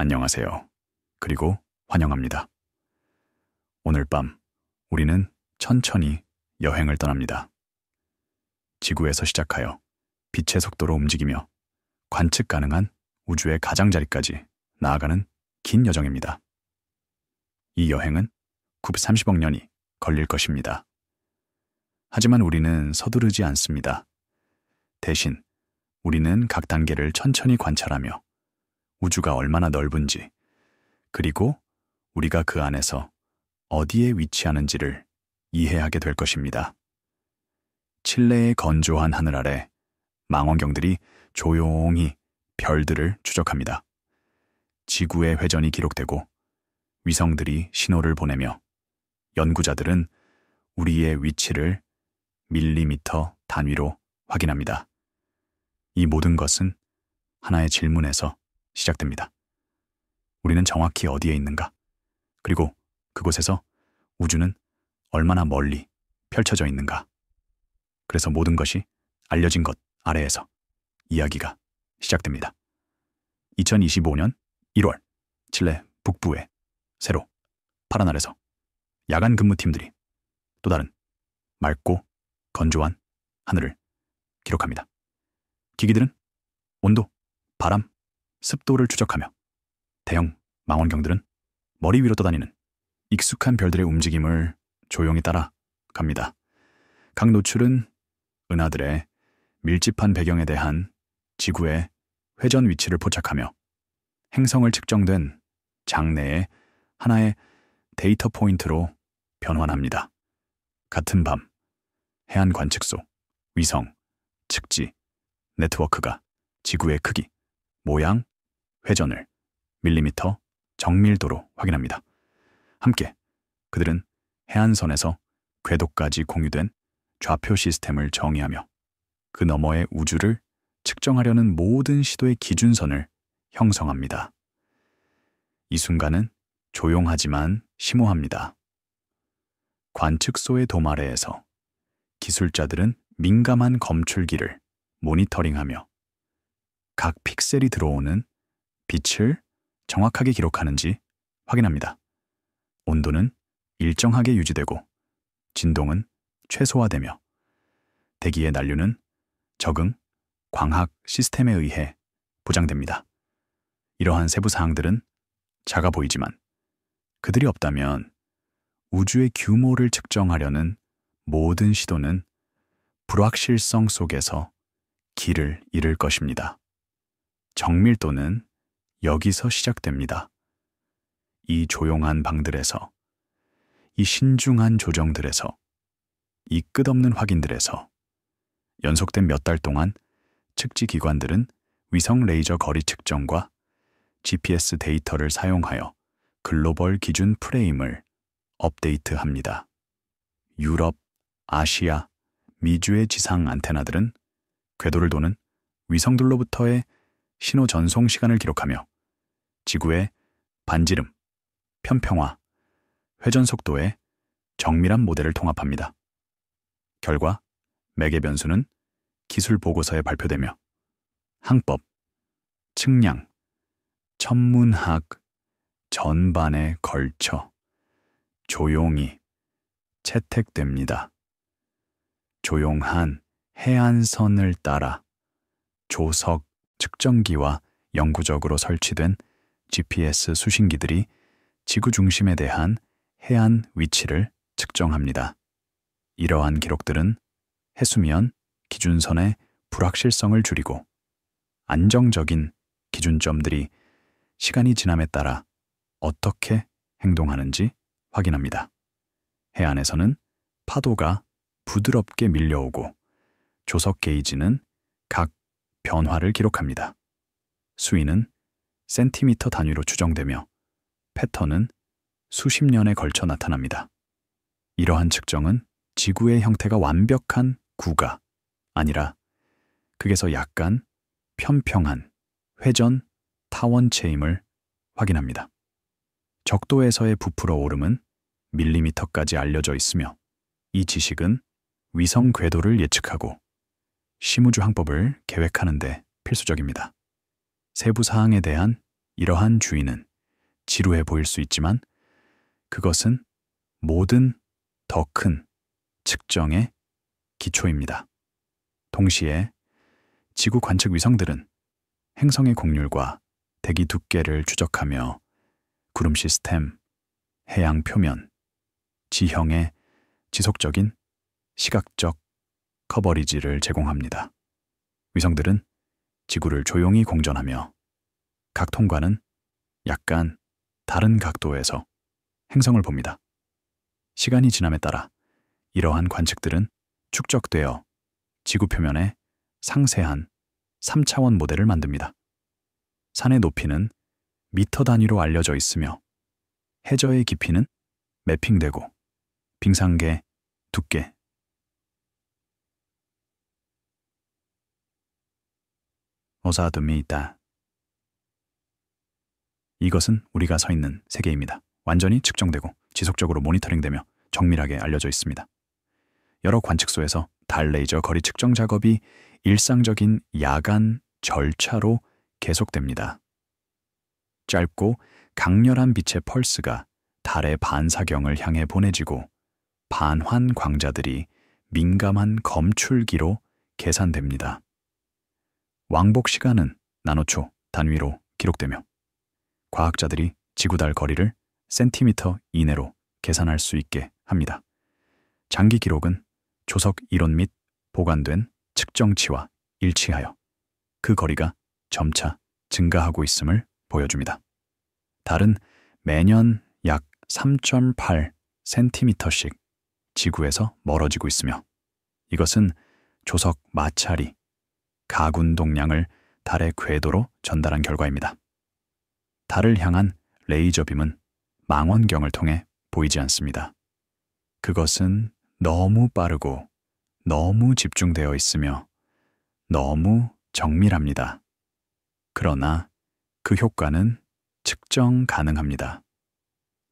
안녕하세요. 그리고 환영합니다. 오늘 밤 우리는 천천히 여행을 떠납니다. 지구에서 시작하여 빛의 속도로 움직이며 관측 가능한 우주의 가장자리까지 나아가는 긴 여정입니다. 이 여행은 930억 년이 걸릴 것입니다. 하지만 우리는 서두르지 않습니다. 대신 우리는 각 단계를 천천히 관찰하며 우주가 얼마나 넓은지, 그리고 우리가 그 안에서 어디에 위치하는지를 이해하게 될 것입니다. 칠레의 건조한 하늘 아래 망원경들이 조용히 별들을 추적합니다. 지구의 회전이 기록되고 위성들이 신호를 보내며 연구자들은 우리의 위치를 밀리미터 단위로 확인합니다. 이 모든 것은 하나의 질문에서 시작됩니다. 우리는 정확히 어디에 있는가? 그리고 그곳에서 우주는 얼마나 멀리 펼쳐져 있는가? 그래서 모든 것이 알려진 것 아래에서 이야기가 시작됩니다. 2025년 1월 칠레 북부에 새로 파란 하늘에서 야간 근무팀들이 또 다른 맑고 건조한 하늘을 기록합니다. 기기들은 온도, 바람, 습도를 추적하며 대형 망원경들은 머리 위로 떠다니는 익숙한 별들의 움직임을 조용히 따라갑니다. 각 노출은 은하들의 밀집한 배경에 대한 지구의 회전 위치를 포착하며 행성을 측정된 장내의 하나의 데이터 포인트로 변환합니다. 같은 밤, 해안 관측소, 위성, 측지, 네트워크가 지구의 크기, 모양, 회전을 밀리미터 정밀도로 확인합니다. 함께 그들은 해안선에서 궤도까지 공유된 좌표 시스템을 정의하며 그 너머의 우주를 측정하려는 모든 시도의 기준선을 형성합니다. 이 순간은 조용하지만 심오합니다. 관측소의 도마 아래에서 기술자들은 민감한 검출기를 모니터링하며 각 픽셀이 들어오는 빛을 정확하게 기록하는지 확인합니다. 온도는 일정하게 유지되고 진동은 최소화되며 대기의 난류는 적응 광학 시스템에 의해 보장됩니다. 이러한 세부 사항들은 작아 보이지만 그들이 없다면 우주의 규모를 측정하려는 모든 시도는 불확실성 속에서 길을 잃을 것입니다. 정밀도는 여기서 시작됩니다. 이 조용한 방들에서, 이 신중한 조정들에서, 이 끝없는 확인들에서 연속된 몇 달 동안 측지 기관들은 위성 레이저 거리 측정과 GPS 데이터를 사용하여 글로벌 기준 프레임을 업데이트합니다. 유럽, 아시아, 미주의 지상 안테나들은 궤도를 도는 위성들로부터의 신호 전송 시간을 기록하며 지구의 반지름, 편평화, 회전 속도의 정밀한 모델을 통합합니다. 결과 매개 변수는 기술 보고서에 발표되며 항법, 측량, 천문학 전반에 걸쳐 조용히 채택됩니다. 조용한 해안선을 따라 조석 측정기와 영구적으로 설치된 GPS 수신기들이 지구 중심에 대한 해안 위치를 측정합니다. 이러한 기록들은 해수면 기준선의 불확실성을 줄이고 안정적인 기준점들이 시간이 지남에 따라 어떻게 행동하는지 확인합니다. 해안에서는 파도가 부드럽게 밀려오고 조석 게이지는 각 변화를 기록합니다. 수위는 센티미터 단위로 추정되며 패턴은 수십 년에 걸쳐 나타납니다. 이러한 측정은 지구의 형태가 완벽한 구가 아니라 극에서 약간 편평한 회전 타원체임을 확인합니다. 적도에서의 부풀어 오름은 밀리미터까지 알려져 있으며 이 지식은 위성 궤도를 예측하고 심우주 항법을 계획하는 데 필수적입니다. 세부 사항에 대한 이러한 주의는 지루해 보일 수 있지만 그것은 모든 더 큰 측정의 기초입니다. 동시에 지구 관측 위성들은 행성의 곡률과 대기 두께를 추적하며 구름 시스템, 해양 표면, 지형의 지속적인 시각적 커버리지를 제공합니다. 위성들은 지구를 조용히 공전하며 각 통과는 약간 다른 각도에서 행성을 봅니다. 시간이 지남에 따라 이러한 관측들은 축적되어 지구 표면에 상세한 3차원 모델을 만듭니다. 산의 높이는 미터 단위로 알려져 있으며 해저의 깊이는 매핑되고 빙상계 두께, 어사드미다. 이것은 우리가 서 있는 세계입니다. 완전히 측정되고 지속적으로 모니터링되며 정밀하게 알려져 있습니다. 여러 관측소에서 달 레이저 거리 측정 작업이 일상적인 야간 절차로 계속됩니다. 짧고 강렬한 빛의 펄스가 달의 반사경을 향해 보내지고 반환 광자들이 민감한 검출기로 계산됩니다. 왕복 시간은 나노초 단위로 기록되며 과학자들이 지구달 거리를 센티미터 이내로 계산할 수 있게 합니다. 장기 기록은 조석 이론 및 보관된 측정치와 일치하여 그 거리가 점차 증가하고 있음을 보여줍니다. 달은 매년 약 3.8cm씩 지구에서 멀어지고 있으며 이것은 조석 마찰이 가군 동량을 달의 궤도로 전달한 결과입니다. 달을 향한 레이저 빔은 망원경을 통해 보이지 않습니다. 그것은 너무 빠르고 너무 집중되어 있으며 너무 정밀합니다. 그러나 그 효과는 측정 가능합니다.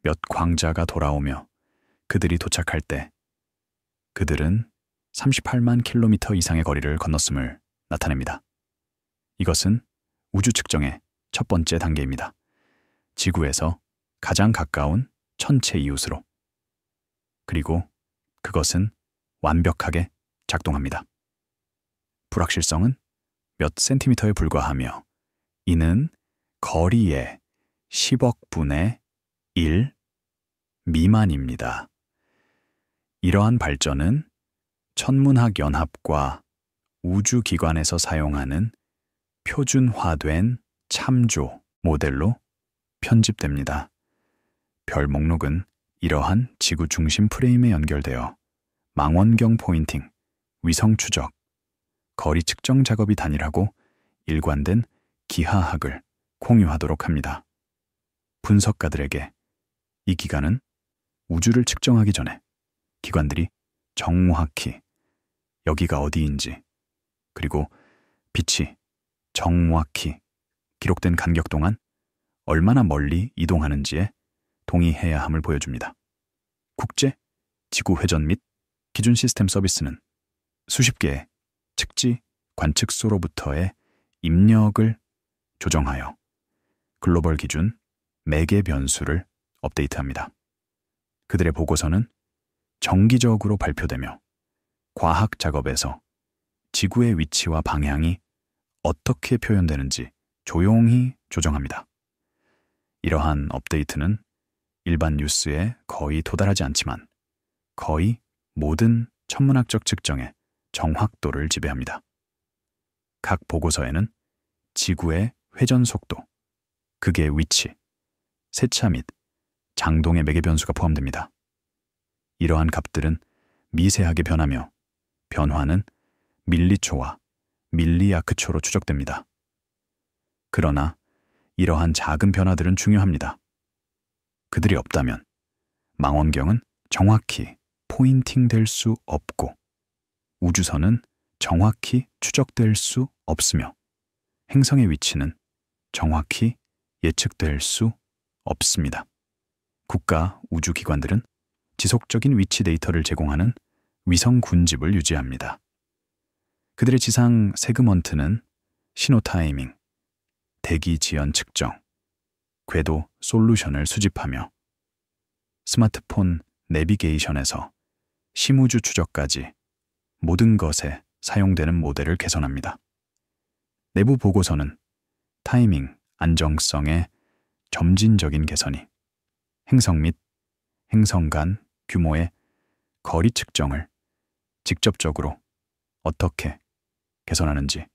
몇 광자가 돌아오며 그들이 도착할 때 그들은 38만 킬로미터 이상의 거리를 건넜음을 나타냅니다. 이것은 우주 측정의 첫 번째 단계입니다. 지구에서 가장 가까운 천체 이웃으로. 그리고 그것은 완벽하게 작동합니다. 불확실성은 몇 센티미터에 불과하며 이는 거리의 10억 분의 1 미만입니다. 이러한 발전은 천문학연합과 우주기관에서 사용하는 표준화된 참조 모델로 편집됩니다. 별 목록은 이러한 지구 중심 프레임에 연결되어 망원경 포인팅, 위성 추적, 거리 측정 작업이 단일하고 일관된 기하학을 공유하도록 합니다. 분석가들에게 이 기간은 우주를 측정하기 전에 기관들이 정확히 여기가 어디인지 그리고 빛이 정확히 기록된 간격 동안 얼마나 멀리 이동하는지에 동의해야 함을 보여줍니다. 국제 지구 회전 및 기준 시스템 서비스는 수십 개의 측지 관측소로부터의 입력을 조정하여 글로벌 기준 매개 변수를 업데이트합니다. 그들의 보고서는 정기적으로 발표되며 과학 작업에서 지구의 위치와 방향이 어떻게 표현되는지 조용히 조정합니다. 이러한 업데이트는 일반 뉴스에 거의 도달하지 않지만 거의 모든 천문학적 측정의 정확도를 지배합니다. 각 보고서에는 지구의 회전 속도, 극의 위치, 세차 및 장동의 매개 변수가 포함됩니다. 이러한 값들은 미세하게 변하며 변화는 밀리초와 밀리아크초로 추적됩니다. 그러나 이러한 작은 변화들은 중요합니다. 그들이 없다면 망원경은 정확히 포인팅될 수 없고 우주선은 정확히 추적될 수 없으며 행성의 위치는 정확히 예측될 수 없습니다. 국가 우주기관들은 지속적인 위치 데이터를 제공하는 위성 군집을 유지합니다. 그들의 지상 세그먼트는 신호 타이밍, 대기 지연 측정, 궤도 솔루션을 수집하며 스마트폰 내비게이션에서 심우주 추적까지 모든 것에 사용되는 모델을 개선합니다. 내부 보고서는 타이밍, 안정성의 점진적인 개선이 행성 및 행성 간 규모의 거리 측정을 직접적으로 어떻게 개선하는지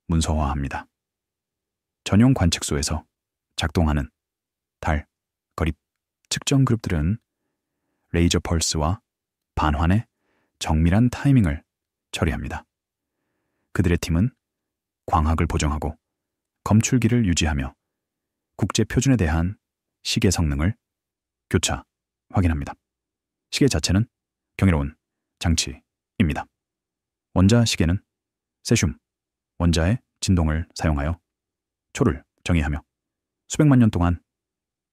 문서화합니다. 전용 관측소에서 작동하는 달, 거리 측정 그룹들은 레이저 펄스와 반환의 정밀한 타이밍을 처리합니다. 그들의 팀은 광학을 보정하고 검출기를 유지하며 국제 표준에 대한 시계 성능을 교차 확인합니다. 시계 자체는 경이로운 장치입니다. 원자 시계는 세슘, 원자의 진동을 사용하여 초를 정의하며 수백만 년 동안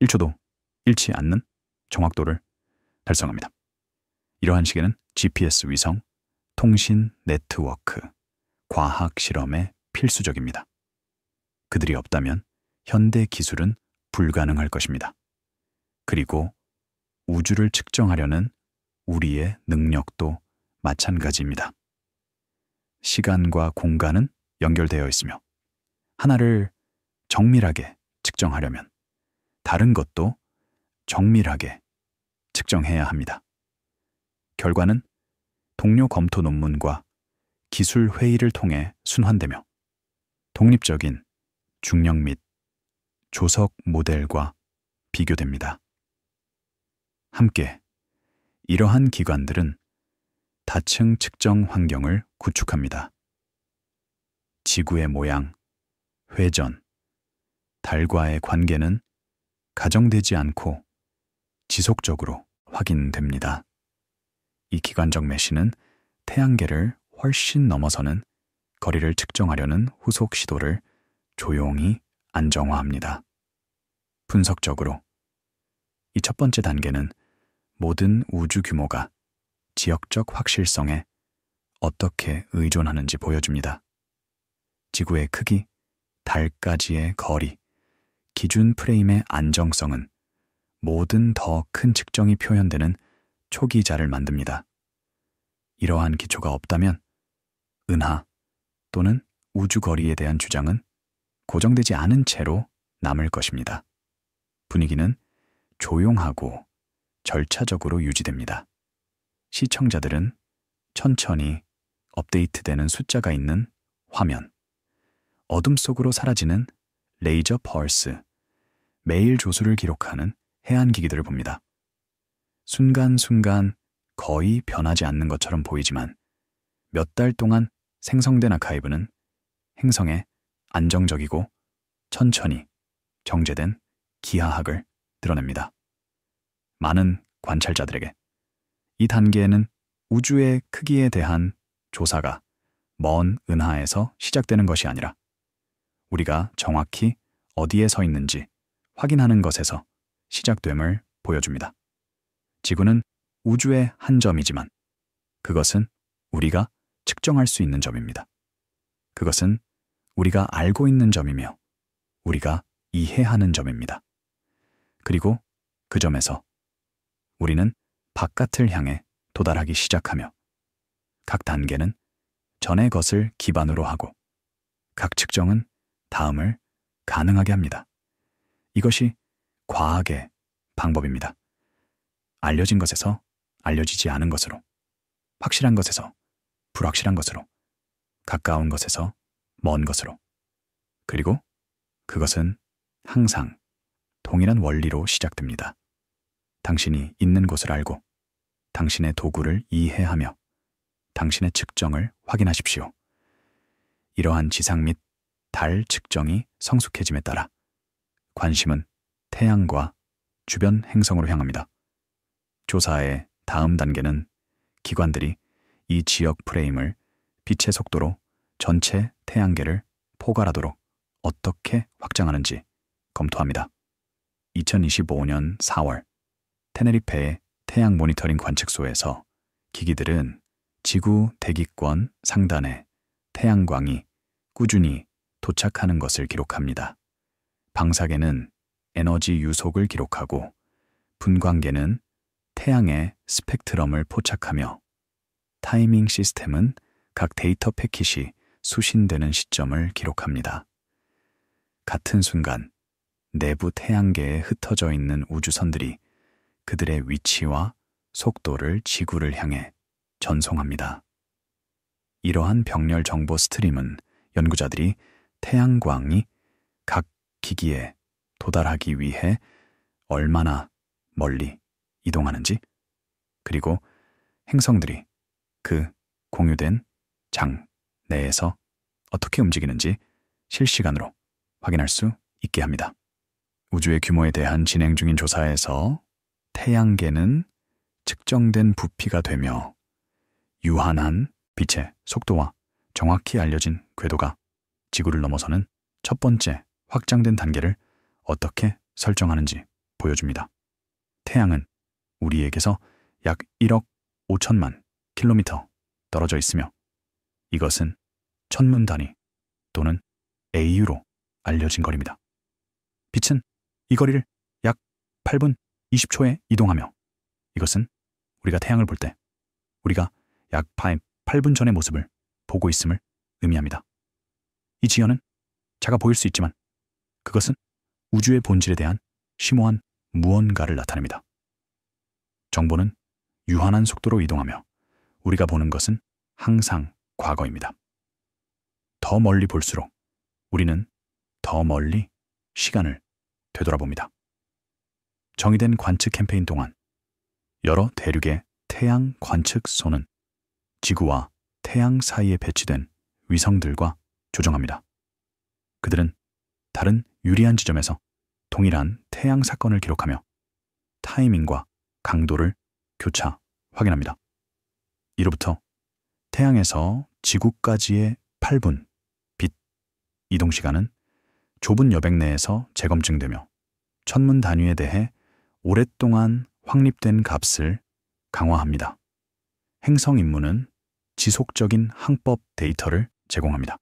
1초도 잃지 않는 정확도를 달성합니다. 이러한 시계는 GPS 위성, 통신 네트워크, 과학 실험에 필수적입니다. 그들이 없다면 현대 기술은 불가능할 것입니다. 그리고 우주를 측정하려는 우리의 능력도 마찬가지입니다. 시간과 공간은 연결되어 있으며 하나를 정밀하게 측정하려면 다른 것도 정밀하게 측정해야 합니다. 결과는 동료 검토 논문과 기술 회의를 통해 순환되며 독립적인 중력 및 조석 모델과 비교됩니다. 함께 이러한 기관들은 다층 측정 환경을 구축합니다. 지구의 모양, 회전, 달과의 관계는 가정되지 않고 지속적으로 확인됩니다. 이 기관적 메시는 태양계를 훨씬 넘어서는 거리를 측정하려는 후속 시도를 조용히 안정화합니다. 분석적으로 이 첫 번째 단계는 모든 우주 규모가 지역적 확실성에 어떻게 의존하는지 보여줍니다. 지구의 크기, 달까지의 거리, 기준 프레임의 안정성은 모든 더 큰 측정이 표현되는 초기자를 만듭니다. 이러한 기초가 없다면 은하 또는 우주 거리에 대한 주장은 고정되지 않은 채로 남을 것입니다. 분위기는 조용하고 절차적으로 유지됩니다. 시청자들은 천천히 업데이트되는 숫자가 있는 화면, 어둠 속으로 사라지는 레이저 펄스, 매일 조수를 기록하는 해안기기들을 봅니다. 순간순간 거의 변하지 않는 것처럼 보이지만 몇 달 동안 생성된 아카이브는 행성의 안정적이고 천천히 정제된 기하학을 드러냅니다. 많은 관찰자들에게 이 단계에는 우주의 크기에 대한 조사가 먼 은하에서 시작되는 것이 아니라 우리가 정확히 어디에 서 있는지 확인하는 것에서 시작됨을 보여줍니다. 지구는 우주의 한 점이지만 그것은 우리가 측정할 수 있는 점입니다. 그것은 우리가 알고 있는 점이며 우리가 이해하는 점입니다. 그리고 그 점에서 우리는 바깥을 향해 도달하기 시작하며 각 단계는 전의 것을 기반으로 하고 각 측정은 다음을 가능하게 합니다. 이것이 과학의 방법입니다. 알려진 것에서 알려지지 않은 것으로, 확실한 것에서 불확실한 것으로, 가까운 것에서 먼 것으로, 그리고 그것은 항상 동일한 원리로 시작됩니다. 당신이 있는 곳을 알고 당신의 도구를 이해하며 당신의 측정을 확인하십시오. 이러한 지상 및 달 측정이 성숙해짐에 따라 관심은 태양과 주변 행성으로 향합니다. 조사의 다음 단계는 기관들이 이 지역 프레임을 빛의 속도로 전체 태양계를 포괄하도록 어떻게 확장하는지 검토합니다. 2025년 4월 테네리페의 태양 모니터링 관측소에서 기기들은 지구 대기권 상단에 태양광이 꾸준히 도착하는 것을 기록합니다. 방사계는 에너지 유속을 기록하고 분광계는 태양의 스펙트럼을 포착하며 타이밍 시스템은 각 데이터 패킷이 수신되는 시점을 기록합니다. 같은 순간 내부 태양계에 흩어져 있는 우주선들이 그들의 위치와 속도를 지구를 향해 전송합니다. 이러한 병렬 정보 스트림은 연구자들이 태양광이 각 기기에 도달하기 위해 얼마나 멀리 이동하는지, 그리고 행성들이 그 공유된 장 내에서 어떻게 움직이는지 실시간으로 확인할 수 있게 합니다. 우주의 규모에 대한 진행 중인 조사에서 태양계는 측정된 부피가 되며 유한한 빛의 속도와 정확히 알려진 궤도가 지구를 넘어서는 첫 번째 확장된 단계를 어떻게 설정하는지 보여줍니다. 태양은 우리에게서 약 1억 5천만 킬로미터 떨어져 있으며 이것은 천문 단위 또는 AU로 알려진 거리입니다. 빛은 이 거리를 약 8분 20초에 이동하며 이것은 우리가 태양을 볼 때 우리가 약 8분 전의 모습을 보고 있음을 의미합니다. 이 지연은 작아 보일 수 있지만 그것은 우주의 본질에 대한 심오한 무언가를 나타냅니다. 정보는 유한한 속도로 이동하며 우리가 보는 것은 항상 과거입니다. 더 멀리 볼수록 우리는 더 멀리 시간을 되돌아봅니다. 정의된 관측 캠페인 동안 여러 대륙의 태양 관측소는 지구와 태양 사이에 배치된 위성들과 조정합니다. 그들은 다른 유리한 지점에서 동일한 태양 사건을 기록하며 타이밍과 강도를 교차 확인합니다. 이로부터 태양에서 지구까지의 8분 빛 이동 시간은 좁은 여백 내에서 재검증되며 천문 단위에 대해 오랫동안 확립된 값을 강화합니다. 행성 임무는 지속적인 항법 데이터를 제공합니다.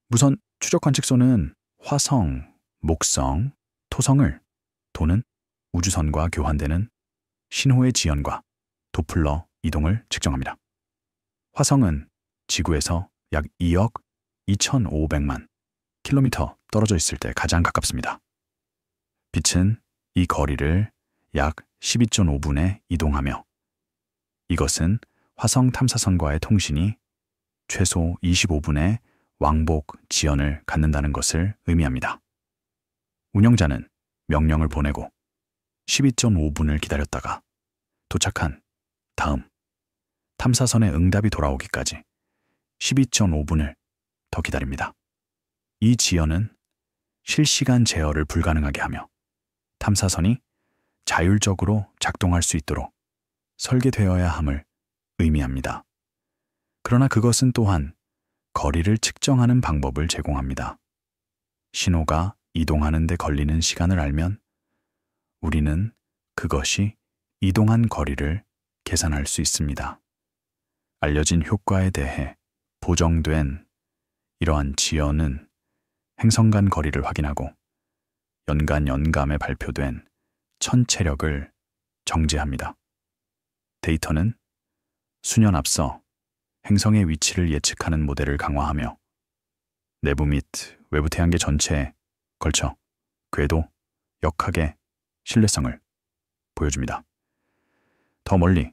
무선 추적 관측소는 화성, 목성, 토성을 도는 우주선과 교환되는 신호의 지연과 도플러 이동을 측정합니다. 화성은 지구에서 약 2억 2,500만 킬로미터 떨어져 있을 때 가장 가깝습니다. 빛은 이 거리를 약 12.5분에 이동하며 이것은 화성 탐사선과의 통신이 최소 25분의 왕복 지연을 갖는다는 것을 의미합니다. 운영자는 명령을 보내고 12.5분을 기다렸다가 도착한 다음 탐사선의 응답이 돌아오기까지 12.5분을 더 기다립니다. 이 지연은 실시간 제어를 불가능하게 하며 탐사선이 자율적으로 작동할 수 있도록 설계되어야 함을 의미합니다. 그러나 그것은 또한 거리를 측정하는 방법을 제공합니다. 신호가 이동하는 데 걸리는 시간을 알면 우리는 그것이 이동한 거리를 계산할 수 있습니다. 알려진 효과에 대해 보정된 이러한 지연은 행성 간 거리를 확인하고 연간에 발표된 천체력을 정제합니다. 데이터는 수년 앞서 행성의 위치를 예측하는 모델을 강화하며 내부 및 외부 태양계 전체에 걸쳐 궤도, 역학의 신뢰성을 보여줍니다. 더 멀리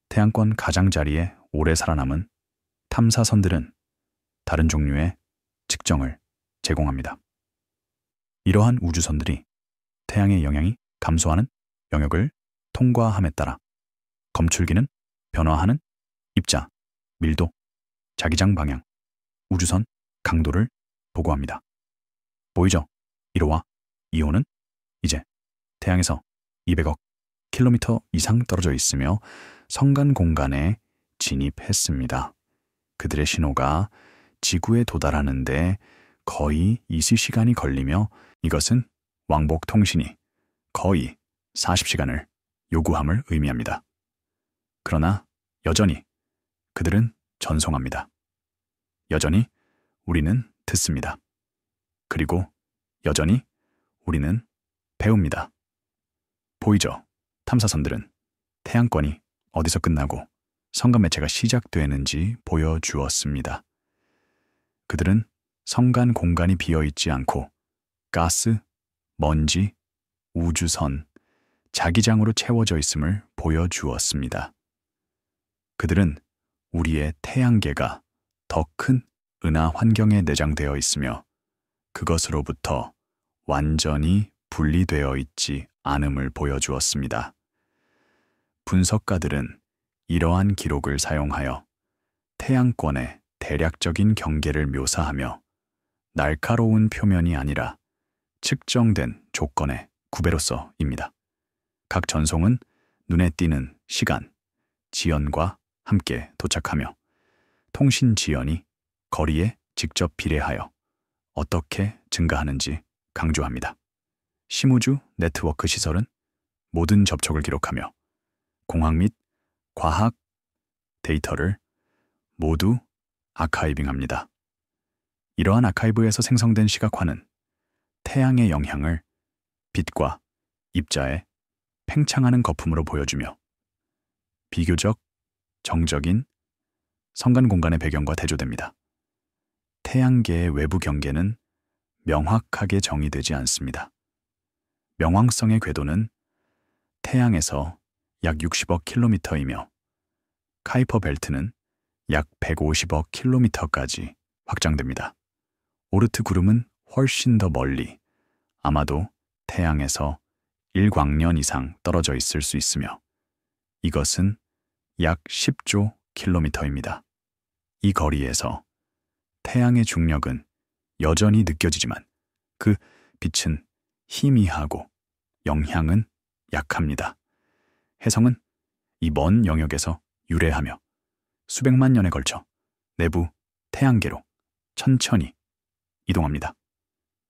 태양권 가장자리에 오래 살아남은 탐사선들은 다른 종류의 측정을 제공합니다. 이러한 우주선들이 태양의 영향이 감소하는 영역을 통과함에 따라 검출기는 변화하는 입자, 밀도, 자기장 방향, 우주선 강도를 보고합니다. 보이죠? 1호와 2호는 이제 태양에서 200억 킬로미터 이상 떨어져 있으며 성간 공간에 진입했습니다. 그들의 신호가 지구에 도달하는데 거의 20시간이 걸리며 이것은 왕복 통신이 거의 40시간을 요구함을 의미합니다. 그러나 여전히 그들은 전송합니다. 여전히 우리는 듣습니다. 그리고 여전히 우리는 배웁니다. 보이죠? 탐사선들은 태양권이 어디서 끝나고 성간 매체가 시작되는지 보여주었습니다. 그들은 성간 공간이 비어있지 않고 가스, 먼지, 우주선, 자기장으로 채워져 있음을 보여주었습니다. 그들은 우리의 태양계가 더 큰 은하 환경에 내장되어 있으며 그것으로부터 완전히 분리되어 있지 않음을 보여주었습니다. 분석가들은 이러한 기록을 사용하여 태양권의 대략적인 경계를 묘사하며 날카로운 표면이 아니라 측정된 조건의 구배로서입니다. 각 전송은 눈에 띄는 시간, 지연과 함께 도착하며 통신 지연이 거리에 직접 비례하여 어떻게 증가하는지 강조합니다. 심우주 네트워크 시설은 모든 접촉을 기록하며 공학 및 과학 데이터를 모두 아카이빙합니다. 이러한 아카이브에서 생성된 시각화는 태양의 영향을 빛과 입자의 팽창하는 거품으로 보여주며 비교적 정적인 성간 공간의 배경과 대조됩니다. 태양계의 외부 경계는 명확하게 정의되지 않습니다. 명왕성의 궤도는 태양에서 약 60억 킬로미터이며 카이퍼 벨트는 약 150억 킬로미터까지 확장됩니다. 오르트 구름은 훨씬 더 멀리, 아마도 태양에서 1광년 이상 떨어져 있을 수 있으며 이것은 약 10조 킬로미터입니다. 이 거리에서 태양의 중력은 여전히 느껴지지만 그 빛은 희미하고 영향은 약합니다. 혜성은 이 먼 영역에서 유래하며 수백만 년에 걸쳐 내부 태양계로 천천히 이동합니다.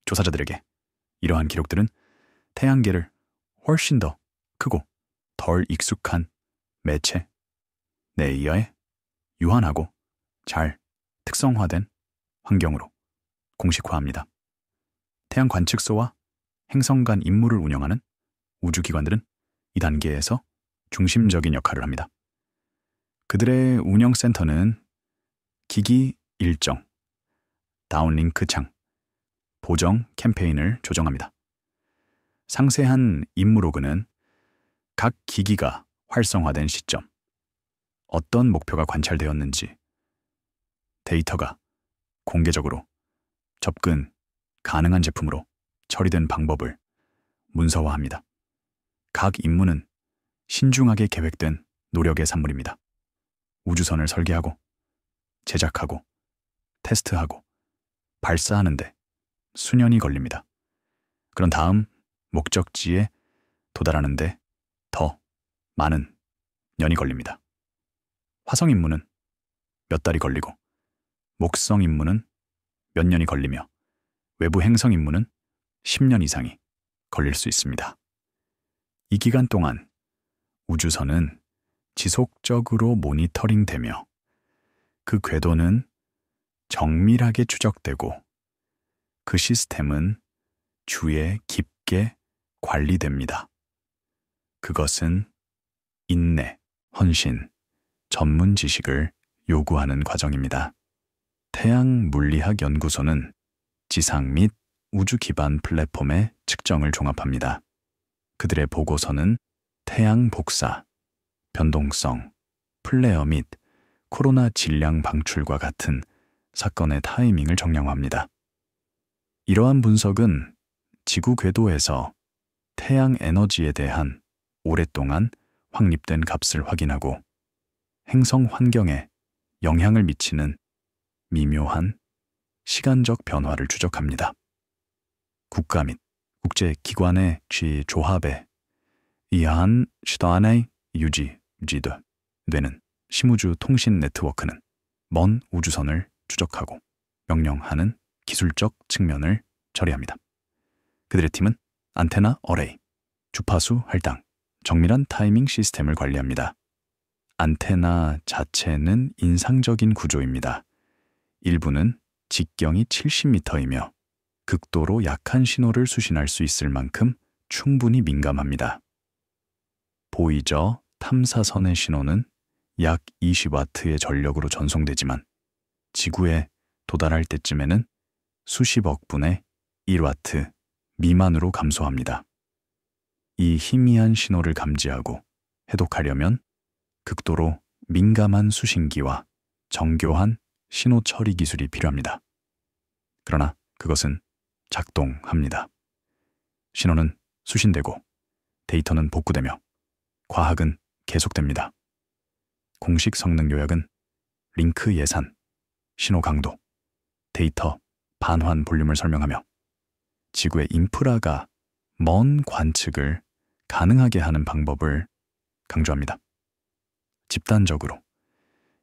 조사자들에게 이러한 기록들은 태양계를 훨씬 더 크고 덜 익숙한 매체 내의하에 유한하고 잘 특성화된 환경으로 공식화합니다. 태양 관측소와 행성 간 임무를 운영하는 우주기관들은 이 단계에서 중심적인 역할을 합니다. 그들의 운영센터는 기기 일정, 다운링크 창, 보정 캠페인을 조정합니다. 상세한 임무 로그는 각 기기가 활성화된 시점, 어떤 목표가 관찰되었는지, 데이터가 공개적으로 접근 가능한 제품으로 처리된 방법을 문서화합니다. 각 임무는 신중하게 계획된 노력의 산물입니다. 우주선을 설계하고, 제작하고, 테스트하고, 발사하는데 수년이 걸립니다. 그런 다음 목적지에 도달하는데 더 많은 년이 걸립니다. 화성 임무는 몇 달이 걸리고, 목성 임무는 몇 년이 걸리며 외부 행성 임무는 10년 이상이 걸릴 수 있습니다. 이 기간 동안 우주선은 지속적으로 모니터링되며 그 궤도는 정밀하게 추적되고 그 시스템은 주에 깊게 관리됩니다. 그것은 인내, 헌신, 전문 지식을 요구하는 과정입니다. 태양물리학연구소는 지상 및 우주 기반 플랫폼의 측정을 종합합니다. 그들의 보고서는 태양 복사, 변동성, 플레어 및 코로나 질량 방출과 같은 사건의 타이밍을 정량합니다. 이러한 분석은 지구 궤도에서 태양 에너지에 대한 오랫동안 확립된 값을 확인하고 행성 환경에 영향을 미치는 미묘한 시간적 변화를 추적합니다. 국가 및 국제기관의 조합에 의한 시간의 유지되는 심우주 통신 네트워크는 먼 우주선을 추적하고 명령하는 기술적 측면을 처리합니다. 그들의 팀은 안테나 어레이, 주파수 할당, 정밀한 타이밍 시스템을 관리합니다. 안테나 자체는 인상적인 구조입니다. 일부는 직경이 70m이며 극도로 약한 신호를 수신할 수 있을 만큼 충분히 민감합니다. 보이저 탐사선의 신호는 약 20와트의 전력으로 전송되지만 지구에 도달할 때쯤에는 수십억 분의 1와트 미만으로 감소합니다. 이 희미한 신호를 감지하고 해독하려면 극도로 민감한 수신기와 정교한 신호 처리 기술이 필요합니다. 그러나 그것은 작동합니다. 신호는 수신되고 데이터는 복구되며 과학은 계속됩니다. 공식 성능 요약은 링크 예산, 신호 강도, 데이터 반환 볼륨을 설명하며 지구의 인프라가 먼 관측을 가능하게 하는 방법을 강조합니다. 집단적으로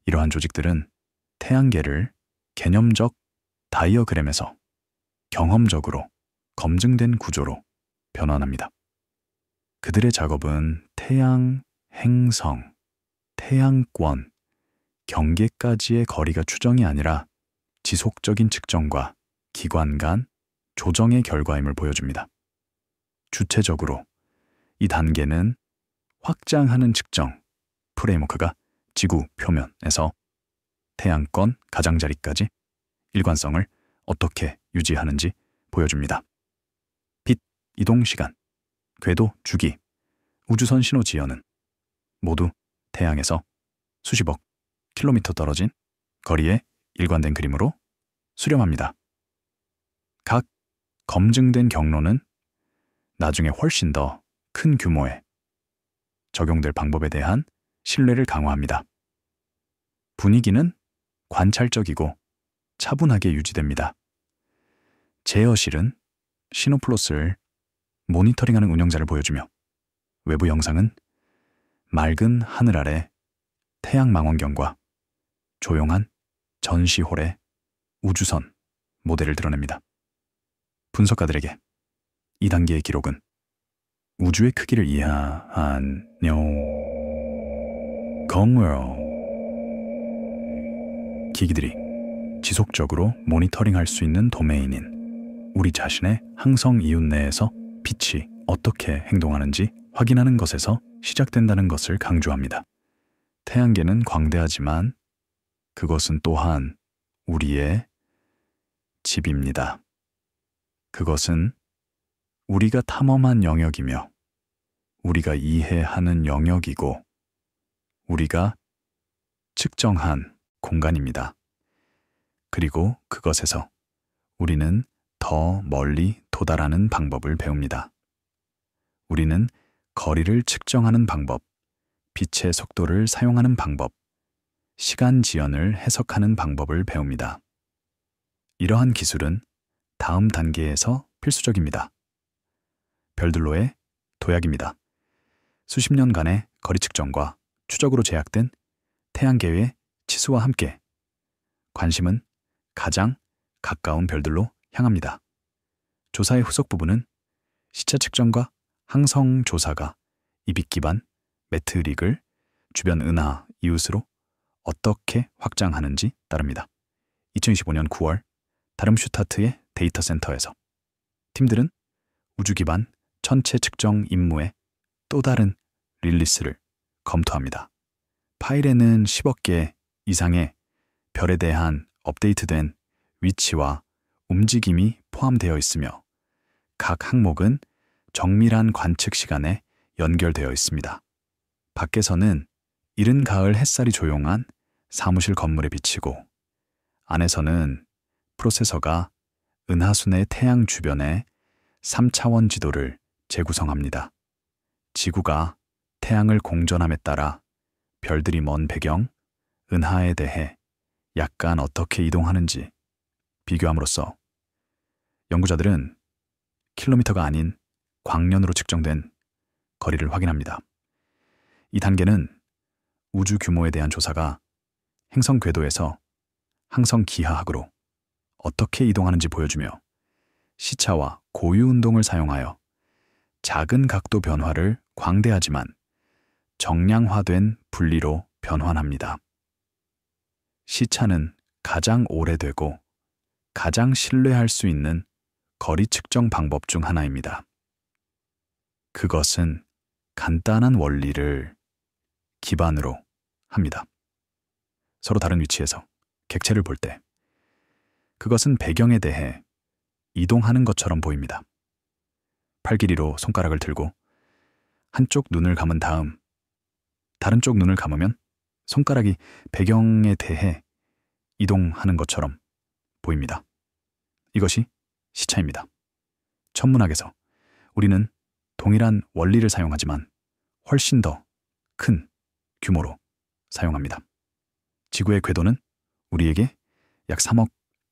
이러한 조직들은 태양계를 개념적 다이어그램에서 경험적으로 검증된 구조로 변환합니다. 그들의 작업은 태양, 행성, 태양권, 경계까지의 거리가 추정이 아니라 지속적인 측정과 기관 간 조정의 결과임을 보여줍니다. 주체적으로 이 단계는 확장하는 측정, 프레임워크가 지구 표면에서 태양권 가장자리까지 일관성을 어떻게 유지하는지 보여줍니다. 빛 이동 시간, 궤도 주기, 우주선 신호 지연은 모두 태양에서 수십억 킬로미터 떨어진 거리에 일관된 그림으로 수렴합니다. 각 검증된 경로는 나중에 훨씬 더 큰 규모의 적용될 방법에 대한 신뢰를 강화합니다. 분위기는 관찰적이고 차분하게 유지됩니다. 제어실은 시노플롯을 모니터링하는 운영자를 보여주며 외부 영상은 맑은 하늘 아래 태양 망원경과 조용한 전시홀의 우주선 모델을 드러냅니다. 분석가들에게 이 단계의 기록은 우주의 크기를 이해한 건물 기기들이 지속적으로 모니터링할 수 있는 도메인인 우리 자신의 항성 이웃 내에서 빛이 어떻게 행동하는지 확인하는 것에서 시작된다는 것을 강조합니다. 태양계는 광대하지만 그것은 또한 우리의 집입니다. 그것은 우리가 탐험한 영역이며 우리가 이해하는 영역이고 우리가 측정한 공간입니다. 그리고 그것에서 우리는 더 멀리 도달하는 방법을 배웁니다. 우리는 거리를 측정하는 방법, 빛의 속도를 사용하는 방법, 시간 지연을 해석하는 방법을 배웁니다. 이러한 기술은 다음 단계에서 필수적입니다. 별들로의 도약입니다. 수십 년간의 거리 측정과 추적으로 제약된 태양계의 치수와 함께 관심은 가장 가까운 별들로 향합니다. 조사의 후속 부분은 시차 측정과 항성 조사가 이빅 기반 매트릭을 주변 은하 이웃으로 어떻게 확장하는지 따릅니다. 2025년 9월 다름슈타트의 데이터 센터에서 팀들은 우주 기반 천체 측정 임무의 또 다른 릴리스를 검토합니다. 파일에는 10억 개 이상의 별에 대한 업데이트된 위치와 움직임이 포함되어 있으며 각 항목은 정밀한 관측 시간에 연결되어 있습니다. 밖에서는 이른 가을 햇살이 조용한 사무실 건물에 비치고 안에서는 프로세서가 은하순의 태양 주변의 3차원 지도를 재구성합니다. 지구가 태양을 공전함에 따라 별들이 먼 배경, 은하에 대해 약간 어떻게 이동하는지 비교함으로써 연구자들은 킬로미터가 아닌 광년으로 측정된 거리를 확인합니다. 이 단계는 우주 규모에 대한 조사가 행성 궤도에서 항성 기하학으로 어떻게 이동하는지 보여주며 시차와 고유 운동을 사용하여 작은 각도 변화를 광대하지만 정량화된 분리로 변환합니다. 시차는 가장 오래되고 가장 신뢰할 수 있는 거리 측정 방법 중 하나입니다. 그것은 간단한 원리를 기반으로 합니다. 서로 다른 위치에서 객체를 볼 때 그것은 배경에 대해 이동하는 것처럼 보입니다. 팔 길이로 손가락을 들고 한쪽 눈을 감은 다음 다른 쪽 눈을 감으면 손가락이 배경에 대해 이동하는 것처럼 보입니다. 이것이 시차입니다. 천문학에서 우리는 동일한 원리를 사용하지만 훨씬 더 큰 규모로 사용합니다. 지구의 궤도는 우리에게 약 3억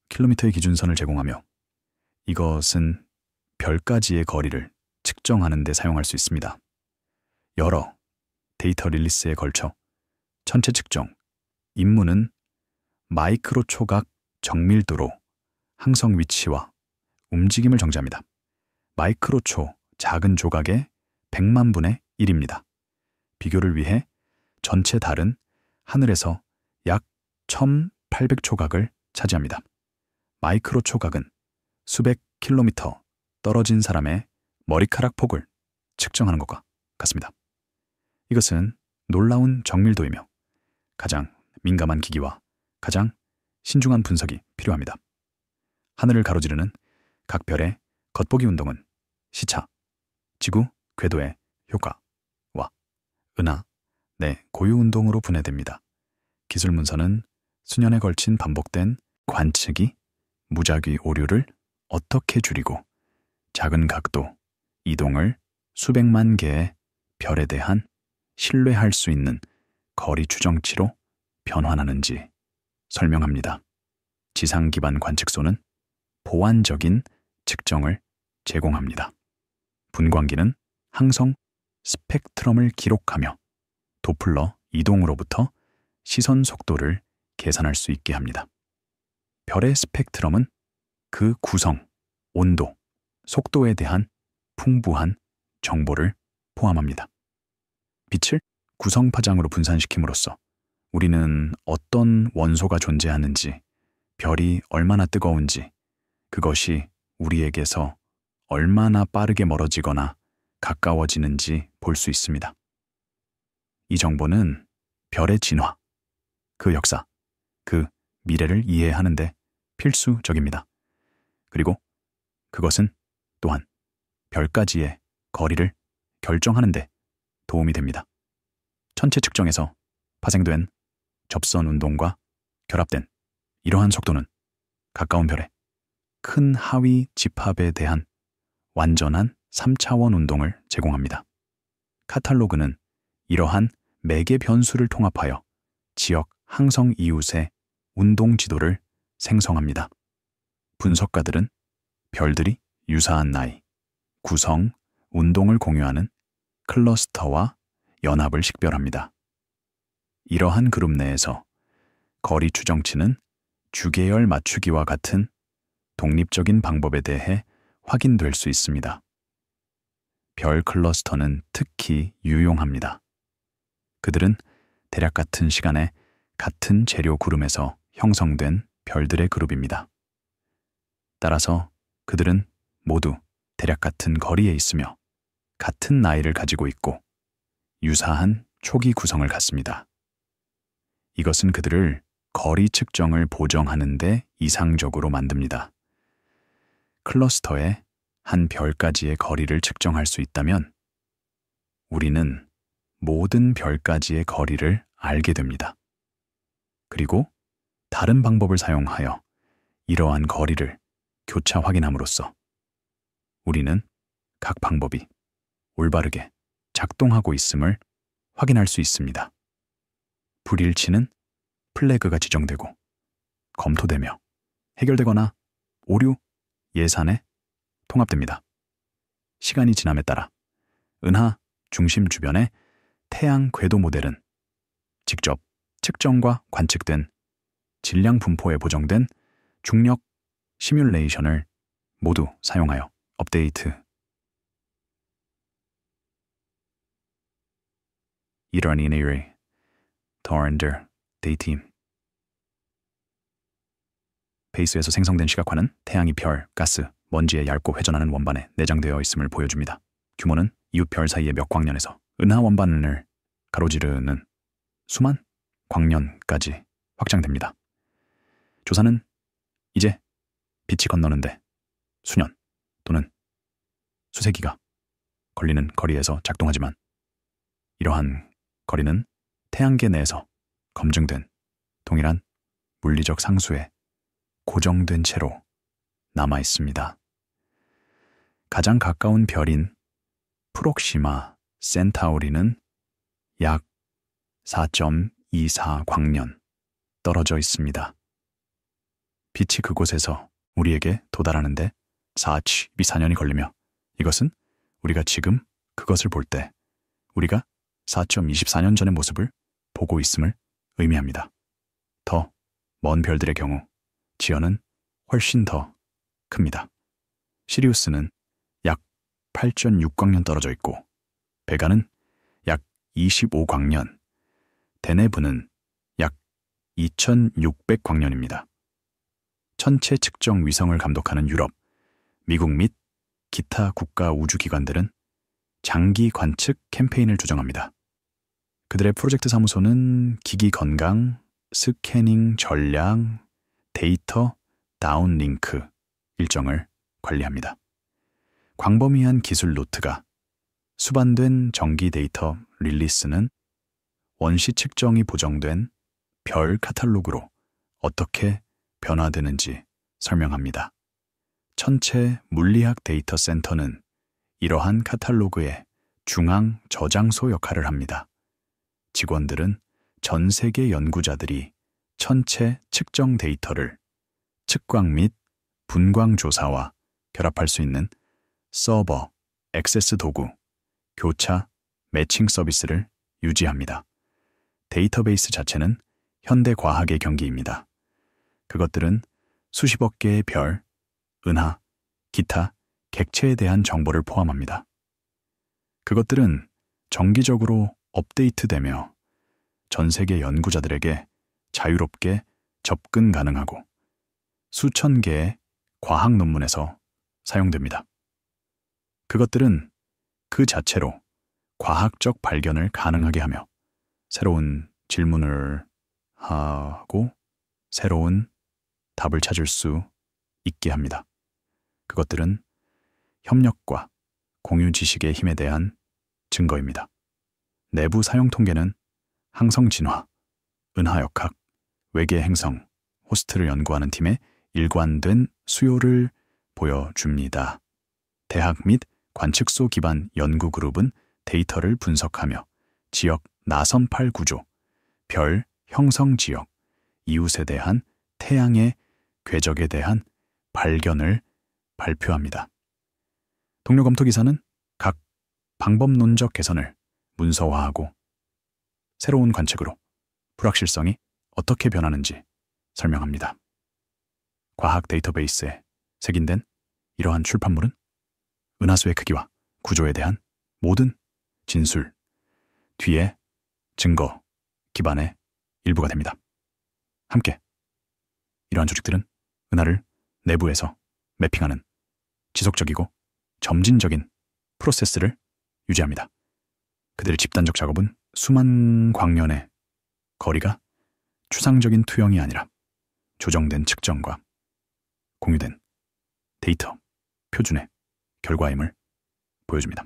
킬로미터의 기준선을 제공하며 이것은 별까지의 거리를 측정하는 데 사용할 수 있습니다. 여러 데이터 릴리스에 걸쳐 천체 측정, 임무는 마이크로 초각 정밀도로 항성 위치와 움직임을 정지합니다. 마이크로 초, 작은 조각의 100만 분의 1입니다. 비교를 위해 전체 달은 하늘에서 약 1800초각을 차지합니다. 마이크로 초각은 수백 킬로미터 떨어진 사람의 머리카락 폭을 측정하는 것과 같습니다. 이것은 놀라운 정밀도이며 가장 민감한 기기와 가장 신중한 분석이 필요합니다. 하늘을 가로지르는 각 별의 겉보기 운동은 시차, 지구 궤도의 효과와 은하의 고유 운동으로 분해됩니다. 기술 문서는 수년에 걸친 반복된 관측이 무작위 오류를 어떻게 줄이고 작은 각도, 이동을 수백만 개의 별에 대한 신뢰할 수 있는 거리 추정치로 변환하는지 설명합니다. 지상 기반 관측소는 보완적인 측정을 제공합니다. 분광기는 항성 스펙트럼을 기록하며 도플러 이동으로부터 시선 속도를 계산할 수 있게 합니다. 별의 스펙트럼은 그 구성, 온도, 속도에 대한 풍부한 정보를 포함합니다. 빛을 구성 파장으로 분산시킴으로써 우리는 어떤 원소가 존재하는지, 별이 얼마나 뜨거운지, 그것이 우리에게서 얼마나 빠르게 멀어지거나 가까워지는지 볼 수 있습니다. 이 정보는 별의 진화, 그 역사, 그 미래를 이해하는 데 필수적입니다. 그리고 그것은 또한 별까지의 거리를 결정하는 데 도움이 됩니다. 천체 측정에서 파생된 접선 운동과 결합된 이러한 속도는 가까운 별의 큰 하위 집합에 대한 완전한 3차원 운동을 제공합니다. 카탈로그는 이러한 매개 변수를 통합하여 지역 항성 이웃의 운동 지도를 생성합니다. 분석가들은 별들이 유사한 나이, 구성, 운동을 공유하는 클러스터와 연합을 식별합니다. 이러한 그룹 내에서 거리 추정치는 주계열 맞추기와 같은 독립적인 방법에 대해 확인될 수 있습니다. 별 클러스터는 특히 유용합니다. 그들은 대략 같은 시간에 같은 재료 구름에서 형성된 별들의 그룹입니다. 따라서 그들은 모두 대략 같은 거리에 있으며 같은 나이를 가지고 있고 유사한 초기 구성을 갖습니다. 이것은 그들을 거리 측정을 보정하는 데 이상적으로 만듭니다. 클러스터의 한 별까지의 거리를 측정할 수 있다면 우리는 모든 별까지의 거리를 알게 됩니다. 그리고 다른 방법을 사용하여 이러한 거리를 교차 확인함으로써 우리는 각 방법이 올바르게 작동하고 있음을 확인할 수 있습니다. 불일치는 플래그가 지정되고 검토되며 해결되거나 오류, 예산에 통합됩니다. 시간이 지남에 따라 은하 중심 주변의 태양 궤도 모델은 직접 측정과 관측된 질량 분포에 보정된 중력 시뮬레이션을 모두 사용하여 업데이트. 이러한 인일이 더렌더 데이팀 베이스에서 생성된 시각화는 태양이 별, 가스, 먼지에 얇고 회전하는 원반에 내장되어 있음을 보여줍니다. 규모는 이웃 별 사이의 몇 광년에서 은하 원반을 가로지르는 수만 광년까지 확장됩니다. 조사는 이제 빛이 건너는데 수년 또는 수세기가 걸리는 거리에서 작동하지만 이러한 거리는 태양계 내에서 검증된 동일한 물리적 상수에 고정된 채로 남아 있습니다. 가장 가까운 별인 프록시마 센타우리는 약 4.24 광년 떨어져 있습니다. 빛이 그곳에서 우리에게 도달하는데 4.24년이 걸리며 이것은 우리가 지금 그것을 볼 때 우리가 4.24년 전의 모습을 보고 있음을 의미합니다. 더 먼 별들의 경우 지연은 훨씬 더 큽니다. 시리우스는 약 8.6광년 떨어져 있고 베가는 약 25광년, 데네브는 약 2600광년입니다. 천체 측정 위성을 감독하는 유럽, 미국 및 기타 국가 우주기관들은 장기 관측 캠페인을 조정합니다. 그들의 프로젝트 사무소는 기기 건강, 스캐닝 전략, 데이터 다운링크 일정을 관리합니다. 광범위한 기술 노트가 수반된 정기 데이터 릴리스는 원시 측정이 보정된 별 카탈로그로 어떻게 변화되는지 설명합니다. 천체 물리학 데이터 센터는 이러한 카탈로그의 중앙 저장소 역할을 합니다. 직원들은 전 세계 연구자들이 천체 측정 데이터를 측광 및 분광 조사와 결합할 수 있는 서버, 액세스 도구, 교차, 매칭 서비스를 유지합니다. 데이터베이스 자체는 현대 과학의 경기입니다. 그것들은 수십억 개의 별, 은하, 기타, 객체에 대한 정보를 포함합니다. 그것들은 정기적으로 업데이트되며 전 세계 연구자들에게 자유롭게 접근 가능하고 수천 개의 과학 논문에서 사용됩니다. 그것들은 그 자체로 과학적 발견을 가능하게 하며 새로운 질문을 하고 새로운 답을 찾을 수 있게 합니다. 그것들은 협력과 공유 지식의 힘에 대한 증거입니다. 내부 사용 통계는 항성 진화, 은하역학, 외계 행성, 호스트를 연구하는 팀의 일관된 수요를 보여줍니다. 대학 및 관측소 기반 연구 그룹은 데이터를 분석하며 지역 나선팔 구조, 별 형성 지역, 이웃에 대한 태양의 궤적에 대한 발견을 발표합니다. 동료 검토 기사는 각 방법론적 개선을 문서화하고 새로운 관측으로 불확실성이 어떻게 변하는지 설명합니다. 과학 데이터베이스에 색인된 이러한 출판물은 은하수의 크기와 구조에 대한 모든 진술, 뒤에 증거 기반의 일부가 됩니다. 함께 이러한 조직들은 은하를 내부에서 매핑하는 지속적이고 점진적인 프로세스를 유지합니다. 그들의 집단적 작업은 수만 광년의 거리가 추상적인 투영이 아니라 조정된 측정과 공유된 데이터, 표준의 결과임을 보여줍니다.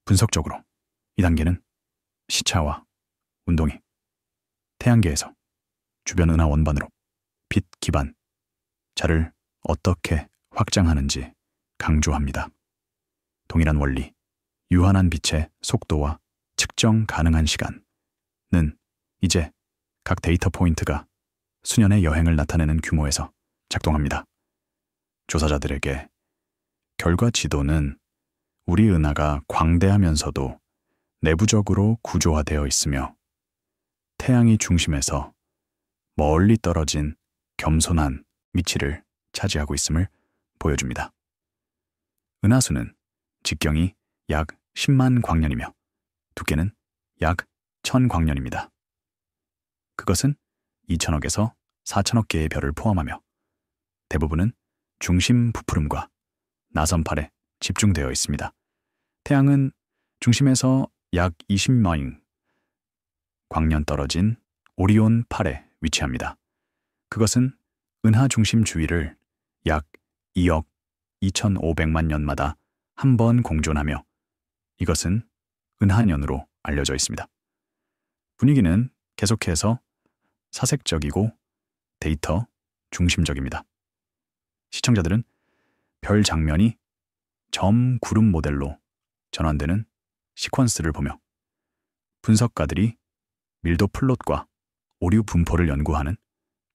분석적으로 이 단계는 시차와 운동이 태양계에서 주변 은하 원반으로 빛 기반 자를 어떻게 확장하는지 강조합니다. 동일한 원리, 유한한 빛의 속도와 측정 가능한 시간은 이제 각 데이터 포인트가 수년의 여행을 나타내는 규모에서 작동합니다. 조사자들에게 결과 지도는 우리 은하가 광대하면서도 내부적으로 구조화되어 있으며 태양이 중심에서 멀리 떨어진 겸손한 위치를 차지하고 있음을 보여줍니다. 은하수는 직경이 약 10만 광년이며 두께는 약 1000광년입니다. 그것은 2000억에서 4000억 개의 별을 포함하며 대부분은 중심 부푸름과 나선팔에 집중되어 있습니다. 태양은 중심에서 약 20마일 광년 떨어진 오리온 8에 위치합니다. 그것은 은하 중심 주위를 약 2억 2,500만 년마다 한 번 공존하며 이것은 은하년으로 알려져 있습니다. 분위기는 계속해서 사색적이고 데이터 중심적입니다. 시청자들은 별 장면이 점 구름 모델로 전환되는 시퀀스를 보며 분석가들이 밀도 플롯과 오류 분포를 연구하는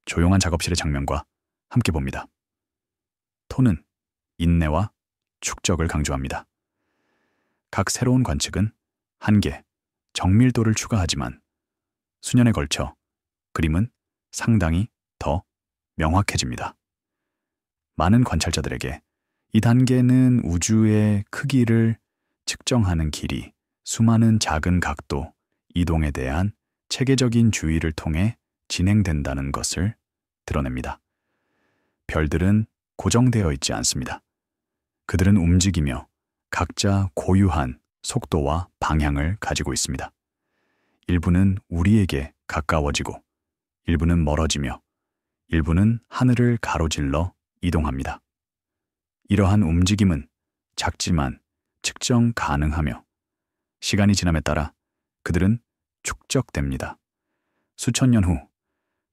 조용한 작업실의 장면과 함께 봅니다. 톤은 인내와 축적을 강조합니다. 각 새로운 관측은 한계, 정밀도를 추가하지만 수년에 걸쳐 그림은 상당히 더 명확해집니다. 많은 관찰자들에게 이 단계는 우주의 크기를 측정하는 길이, 수많은 작은 각도, 이동에 대한 체계적인 주의를 통해 진행된다는 것을 드러냅니다. 별들은 고정되어 있지 않습니다. 그들은 움직이며 각자 고유한 속도와 방향을 가지고 있습니다. 일부는 우리에게 가까워지고 일부는 멀어지며 일부는 하늘을 가로질러 이동합니다. 이러한 움직임은 작지만 측정 가능하며 시간이 지남에 따라 그들은 축적됩니다. 수천 년 후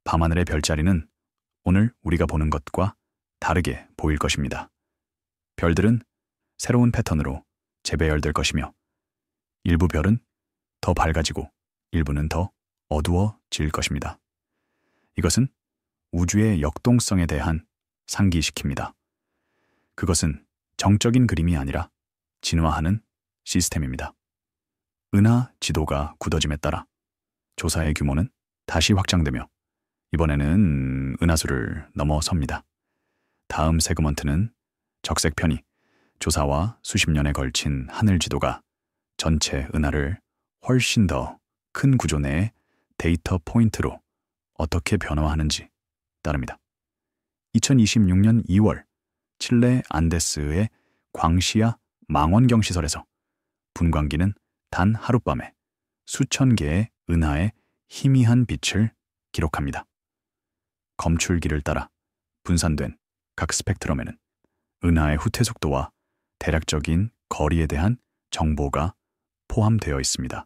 밤하늘의 별자리는 오늘 우리가 보는 것과 다르게 보일 것입니다. 별들은 새로운 패턴으로 재배열될 것이며 일부 별은 더 밝아지고 일부는 더 어두워질 것입니다. 이것은 우주의 역동성에 대한 상기시킵니다. 그것은 정적인 그림이 아니라 진화하는 시스템입니다. 은하 지도가 굳어짐에 따라 조사의 규모는 다시 확장되며 이번에는 은하수를 넘어섭니다. 다음 세그먼트는 적색 편이 조사와 수십 년에 걸친 하늘 지도가 전체 은하를 훨씬 더 큰 구조 내의 데이터 포인트로 어떻게 변화하는지 따릅니다. 2026년 2월 칠레 안데스의 광시야 망원경 시설에서 분광기는 단 하룻밤에 수천 개의 은하의 희미한 빛을 기록합니다. 검출기를 따라 분산된 각 스펙트럼에는 은하의 후퇴 속도와 대략적인 거리에 대한 정보가 포함되어 있습니다.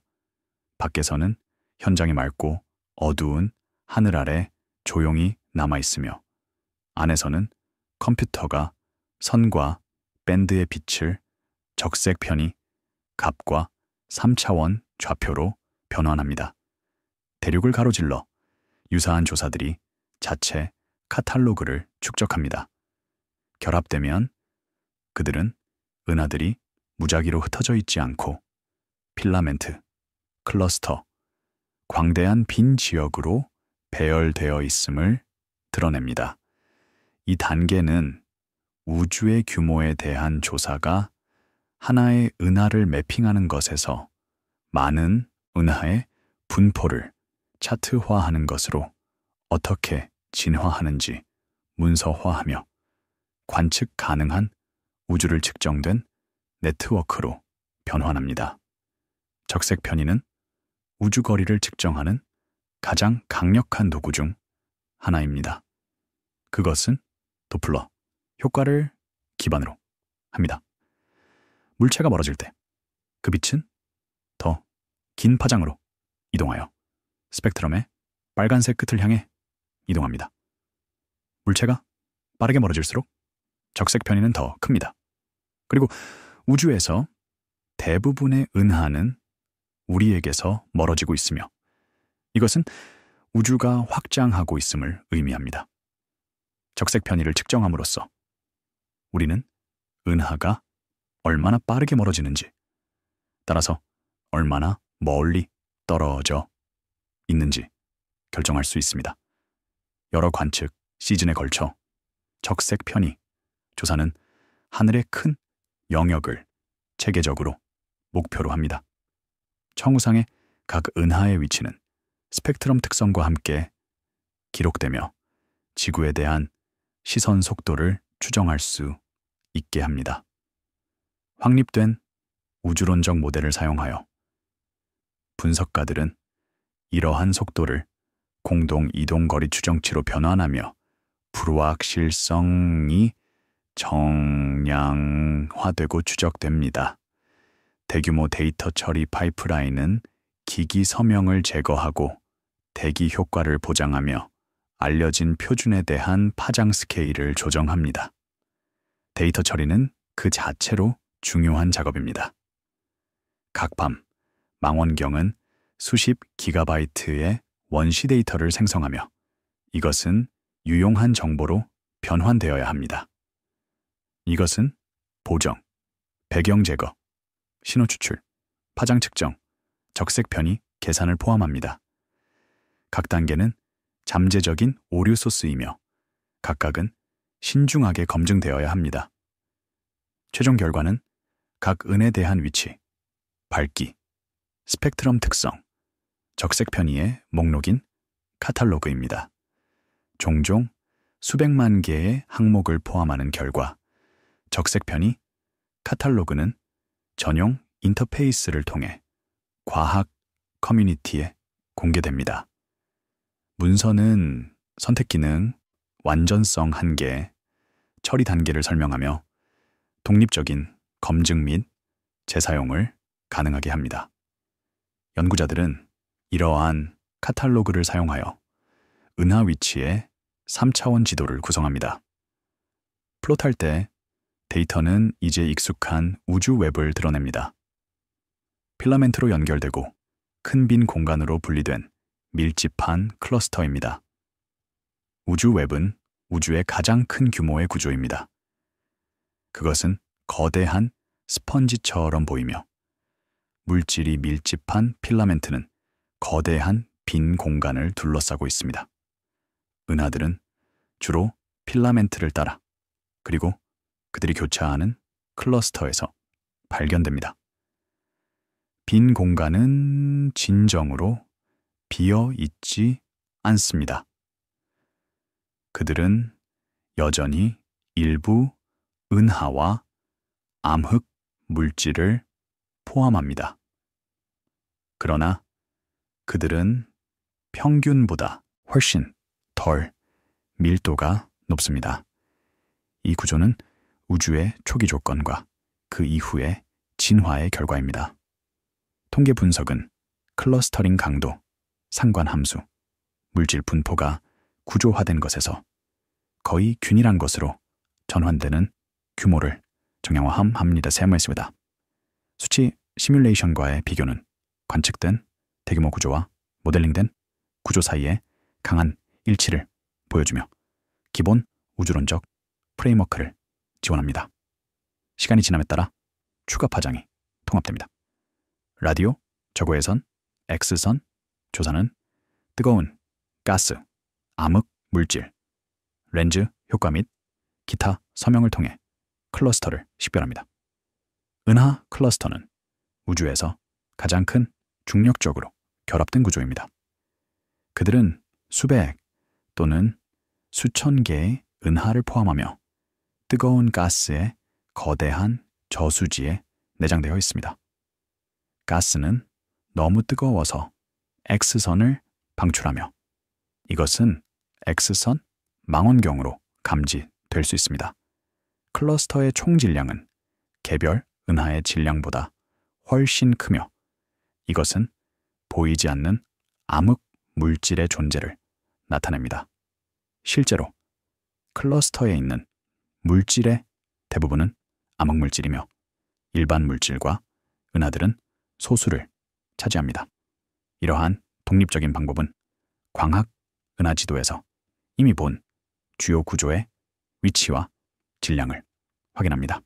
밖에서는 현장이 맑고 어두운 하늘 아래 조용히 남아있으며 안에서는 컴퓨터가 선과 밴드의 빛을 적색 편이 값과 3차원 좌표로 변환합니다. 대륙을 가로질러 유사한 조사들이 자체 카탈로그를 축적합니다. 결합되면 그들은 은하들이 무작위로 흩어져 있지 않고 필라멘트, 클러스터, 광대한 빈 지역으로 배열되어 있음을 드러냅니다. 이 단계는 우주의 규모에 대한 조사가 하나의 은하를 매핑하는 것에서 많은 은하의 분포를 차트화하는 것으로 어떻게 진화하는지 문서화하며 관측 가능한 우주를 측정된 네트워크로 변환합니다. 적색 편의는 우주 거리를 측정하는 가장 강력한 도구 중 하나입니다. 그것은 도플러 효과를 기반으로 합니다. 물체가 멀어질 때 그 빛은 더 긴 파장으로 이동하여 스펙트럼의 빨간색 끝을 향해 이동합니다. 물체가 빠르게 멀어질수록 적색 편의는 더 큽니다. 그리고 우주에서 대부분의 은하는 우리에게서 멀어지고 있으며 이것은 우주가 확장하고 있음을 의미합니다. 적색 편의를 측정함으로써 우리는 은하가 얼마나 빠르게 멀어지는지, 따라서 얼마나 멀리 떨어져 있는지 결정할 수 있습니다. 여러 관측 시즌에 걸쳐 적색 편의 조사는 하늘의 큰 영역을 체계적으로 목표로 합니다. 청우상의 각 은하의 위치는 스펙트럼 특성과 함께 기록되며 지구에 대한 시선 속도를 추정할 수 있게 합니다. 확립된 우주론적 모델을 사용하여 분석가들은 이러한 속도를 공동 이동거리 추정치로 변환하며 불확실성이 정량화되고 추적됩니다. 대규모 데이터 처리 파이프라인은 기기 서명을 제거하고 대기 효과를 보장하며 알려진 표준에 대한 파장 스케일을 조정합니다. 데이터 처리는 그 자체로 중요한 작업입니다. 각 밤, 망원경은 수십 기가바이트의 원시 데이터를 생성하며 이것은 유용한 정보로 변환되어야 합니다. 이것은 보정, 배경 제거, 신호 추출, 파장 측정, 적색 편의, 계산을 포함합니다. 각 단계는 잠재적인 오류 소스이며 각각은 신중하게 검증되어야 합니다. 최종 결과는 각 은에 대한 위치, 밝기, 스펙트럼 특성, 적색 편의의 목록인 카탈로그입니다. 종종 수백만 개의 항목을 포함하는 결과 적색 편의 카탈로그는 전용 인터페이스를 통해 과학 커뮤니티에 공개됩니다. 문서는 선택 기능, 완전성 한계, 처리 단계를 설명하며 독립적인 검증 및 재사용을 가능하게 합니다. 연구자들은 이러한 카탈로그를 사용하여 은하 위치의 3차원 지도를 구성합니다. 플롯할 때 데이터는 이제 익숙한 우주 웹을 드러냅니다. 필라멘트로 연결되고 큰 빈 공간으로 분리된 밀집한 클러스터입니다. 우주 웹은 우주의 가장 큰 규모의 구조입니다. 그것은 거대한 스펀지처럼 보이며 물질이 밀집한 필라멘트는 거대한 빈 공간을 둘러싸고 있습니다. 은하들은 주로 필라멘트를 따라 그리고 그들이 교차하는 클러스터에서 발견됩니다. 빈 공간은 진정으로 비어 있지 않습니다. 그들은 여전히 일부 은하와 암흑 물질을 포함합니다. 그러나 그들은 평균보다 훨씬 덜 밀도가 높습니다. 이 구조는 우주의 초기 조건과 그 이후의 진화의 결과입니다. 통계 분석은 클러스터링 강도, 상관 함수, 물질 분포가 구조화된 것에서 거의 균일한 것으로 전환되는 규모를 정량화합니다. 세모했습니다. 수치 시뮬레이션과의 비교는 관측된 대규모 구조와 모델링된 구조 사이의 강한 일치를 보여주며 기본 우주론적 프레임워크를 지원합니다. 시간이 지남에 따라 추가 파장이 통합됩니다. 라디오, 저고해선, X선, 조사는 뜨거운 가스, 암흑 물질, 렌즈 효과 및 기타 서명을 통해 클러스터를 식별합니다. 은하 클러스터는 우주에서 가장 큰 중력적으로 결합된 구조입니다. 그들은 수백 또는 수천 개의 은하를 포함하며 뜨거운 가스의 거대한 저수지에 내장되어 있습니다. 가스는 너무 뜨거워서 X선을 방출하며 이것은 X선 망원경으로 감지될 수 있습니다. 클러스터의 총 질량은 개별 은하의 질량보다 훨씬 크며 이것은 보이지 않는 암흑 물질의 존재를 나타냅니다. 실제로 클러스터에 있는 물질의 대부분은 암흑 물질이며 일반 물질과 은하들은 소수를 차지합니다. 이러한 독립적인 방법은 광학 은하 지도에서 이미 본 주요 구조의 위치와 질량을 확인합니다.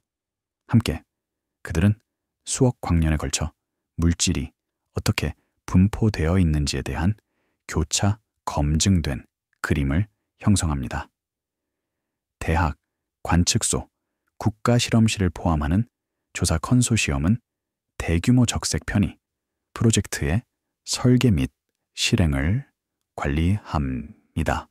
함께 그들은 수억 광년에 걸쳐 물질이 어떻게 분포되어 있는지에 대한 교차 검증된 그림을 형성합니다. 대학, 관측소, 국가실험실을 포함하는 조사 컨소시엄은 대규모 적색 편의 프로젝트의 설계 및 실행을 관리합니다.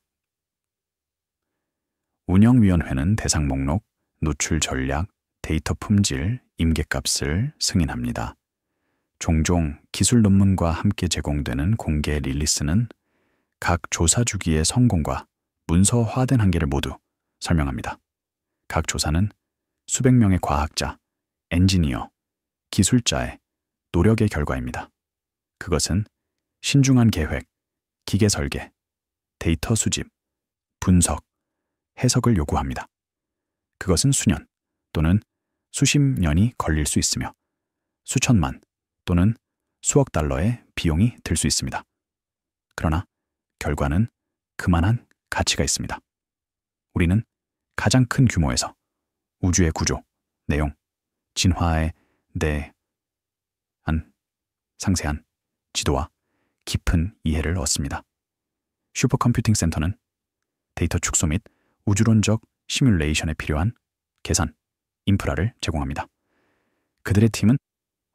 운영위원회는 대상 목록, 노출 전략, 데이터 품질, 임계값을 승인합니다. 종종 기술 논문과 함께 제공되는 공개 릴리스는 각 조사 주기의 성공과 문서화된 한계를 모두 설명합니다. 각 조사는 수백 명의 과학자, 엔지니어, 기술자의 노력의 결과입니다. 그것은 신중한 계획, 기계 설계, 데이터 수집, 분석, 해석을 요구합니다. 그것은 수년 또는 수십 년이 걸릴 수 있으며 수천만 또는 수억 달러의 비용이 들 수 있습니다. 그러나 결과는 그만한 가치가 있습니다. 우리는 가장 큰 규모에서 우주의 구조, 내용, 진화에 대한 상세한 지도와 깊은 이해를 얻습니다. 슈퍼컴퓨팅 센터는 데이터 축소 및 우주론적 시뮬레이션에 필요한 계산, 인프라를 제공합니다. 그들의 팀은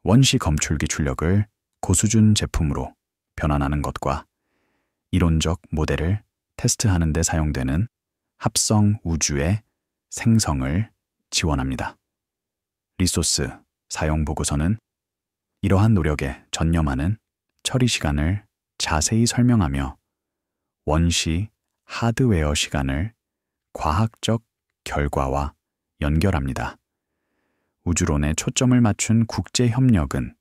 원시 검출기 출력을 고수준 제품으로 변환하는 것과 이론적 모델을 테스트하는 데 사용되는 합성 우주의 생성을 지원합니다. 리소스 사용 보고서는 이러한 노력에 전념하는 처리 시간을 자세히 설명하며 원시 하드웨어 시간을 과학적 결과와 연결합니다. 우주론에 초점을 맞춘 국제 협력은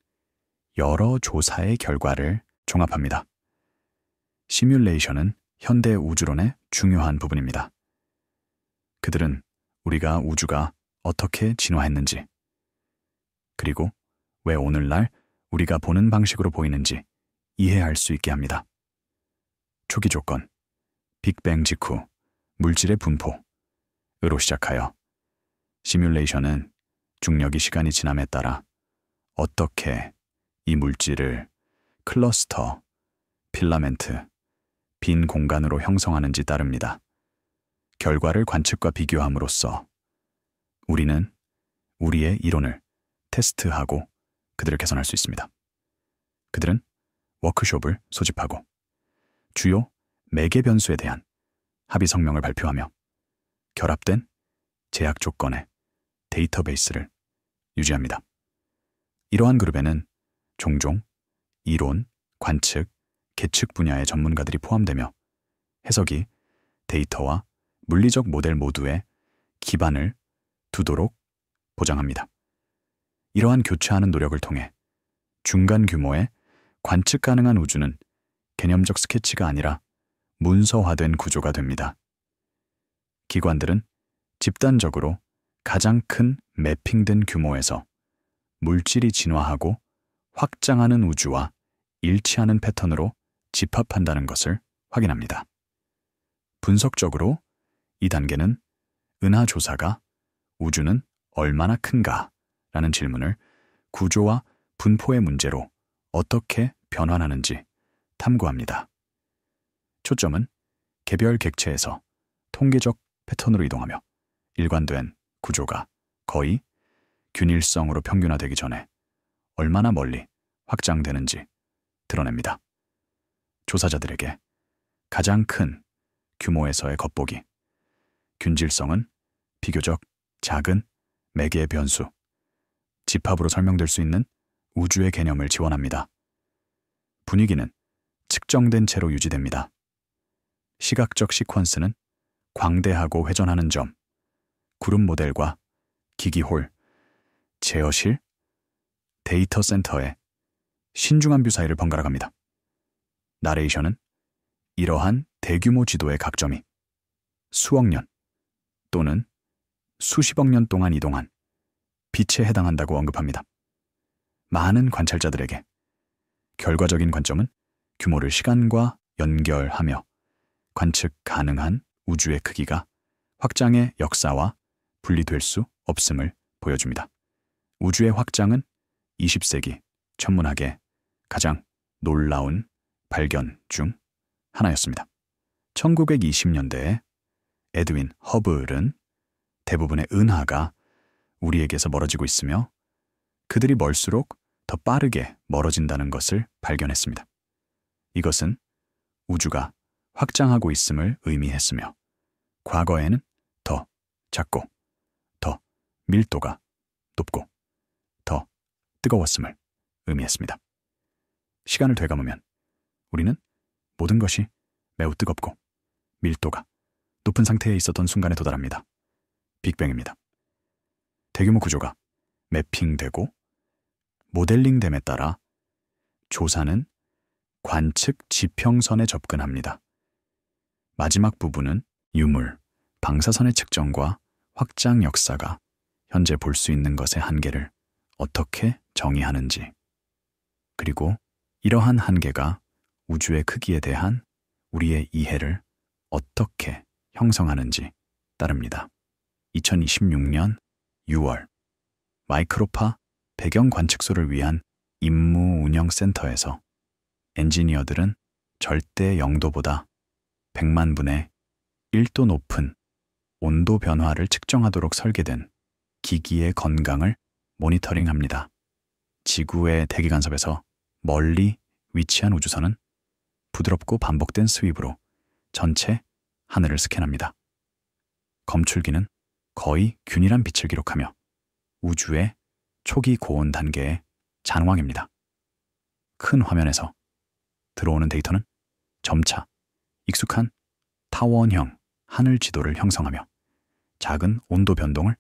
여러 조사의 결과를 종합합니다. 시뮬레이션은 현대 우주론의 중요한 부분입니다. 그들은 우리가 우주가 어떻게 진화했는지, 그리고 왜 오늘날 우리가 보는 방식으로 보이는지 이해할 수 있게 합니다. 초기 조건, 빅뱅 직후, 물질의 분포으로 시작하여 시뮬레이션은 중력이 시간이 지남에 따라 어떻게 이 물질을 클러스터, 필라멘트, 빈 공간으로 형성하는지 따릅니다. 결과를 관측과 비교함으로써 우리는 우리의 이론을 테스트하고 그들을 개선할 수 있습니다. 그들은 워크숍을 소집하고 주요 매개 변수에 대한 합의 성명을 발표하며 결합된 제약 조건의 데이터베이스를 유지합니다. 이러한 그룹에는 종종 이론, 관측, 계측 분야의 전문가들이 포함되며 해석이 데이터와 물리적 모델 모두에 기반을 두도록 보장합니다. 이러한 교차하는 노력을 통해 중간 규모의 관측 가능한 우주는 개념적 스케치가 아니라 문서화된 구조가 됩니다. 기관들은 집단적으로 가장 큰 매핑된 규모에서 물질이 진화하고 확장하는 우주와 일치하는 패턴으로 집합한다는 것을 확인합니다. 분석적으로 이 단계는 은하 조사가 우주는 얼마나 큰가? 라는 질문을 구조와 분포의 문제로 어떻게 변환하는지 탐구합니다. 초점은 개별 객체에서 통계적 패턴으로 이동하며 일관된 구조가 거의 균일성으로 평균화되기 전에 얼마나 멀리 확장되는지 드러냅니다. 조사자들에게 가장 큰 규모에서의 겉보기, 균질성은 비교적 작은 매개의 변수, 집합으로 설명될 수 있는 우주의 개념을 지원합니다. 분위기는 측정된 채로 유지됩니다. 시각적 시퀀스는 광대하고 회전하는 점, 그룹 모델과 기기홀, 제어실, 데이터 센터의 신중한 뷰 사이를 번갈아 갑니다. 나레이션은 이러한 대규모 지도의 각점이 수억 년 또는 수십억 년 동안 이동한 빛에 해당한다고 언급합니다. 많은 관찰자들에게 결과적인 관점은 규모를 시간과 연결하며 관측 가능한 우주의 크기가 확장의 역사와 분리될 수 없음을 보여줍니다. 우주의 확장은 20세기 천문학의 가장 놀라운 발견 중 하나였습니다. 1920년대에 에드윈 허블은 대부분의 은하가 우리에게서 멀어지고 있으며 그들이 멀수록 더 빠르게 멀어진다는 것을 발견했습니다. 이것은 우주가 확장하고 있음을 의미했으며 과거에는 더 작고 더 밀도가 높고 더 뜨거웠음을 의미했습니다. 시간을 되감으면 우리는 모든 것이 매우 뜨겁고 밀도가 높은 상태에 있었던 순간에 도달합니다. 빅뱅입니다. 대규모 구조가 매핑되고 모델링됨에 따라 조사는 관측 지평선에 접근합니다. 마지막 부분은 유물, 방사선의 측정과 확장 역사가 현재 볼 수 있는 것의 한계를 어떻게 정의하는지, 그리고 이러한 한계가 우주의 크기에 대한 우리의 이해를 어떻게 형성하는지 따릅니다. 2026년 6월 마이크로파 배경 관측소를 위한 임무 운영 센터에서 엔지니어들은 절대 0도보다 100만 분의 1도 높은 온도 변화를 측정하도록 설계된 기기의 건강을 모니터링합니다. 지구의 대기 간섭에서 멀리 위치한 우주선은 부드럽고 반복된 스윕으로 전체 하늘을 스캔합니다. 검출기는 거의 균일한 빛을 기록하며 우주의 초기 고온 단계의 잔황입니다. 큰 화면에서 들어오는 데이터는 점차 익숙한 타원형 하늘 지도를 형성하며 작은 온도 변동을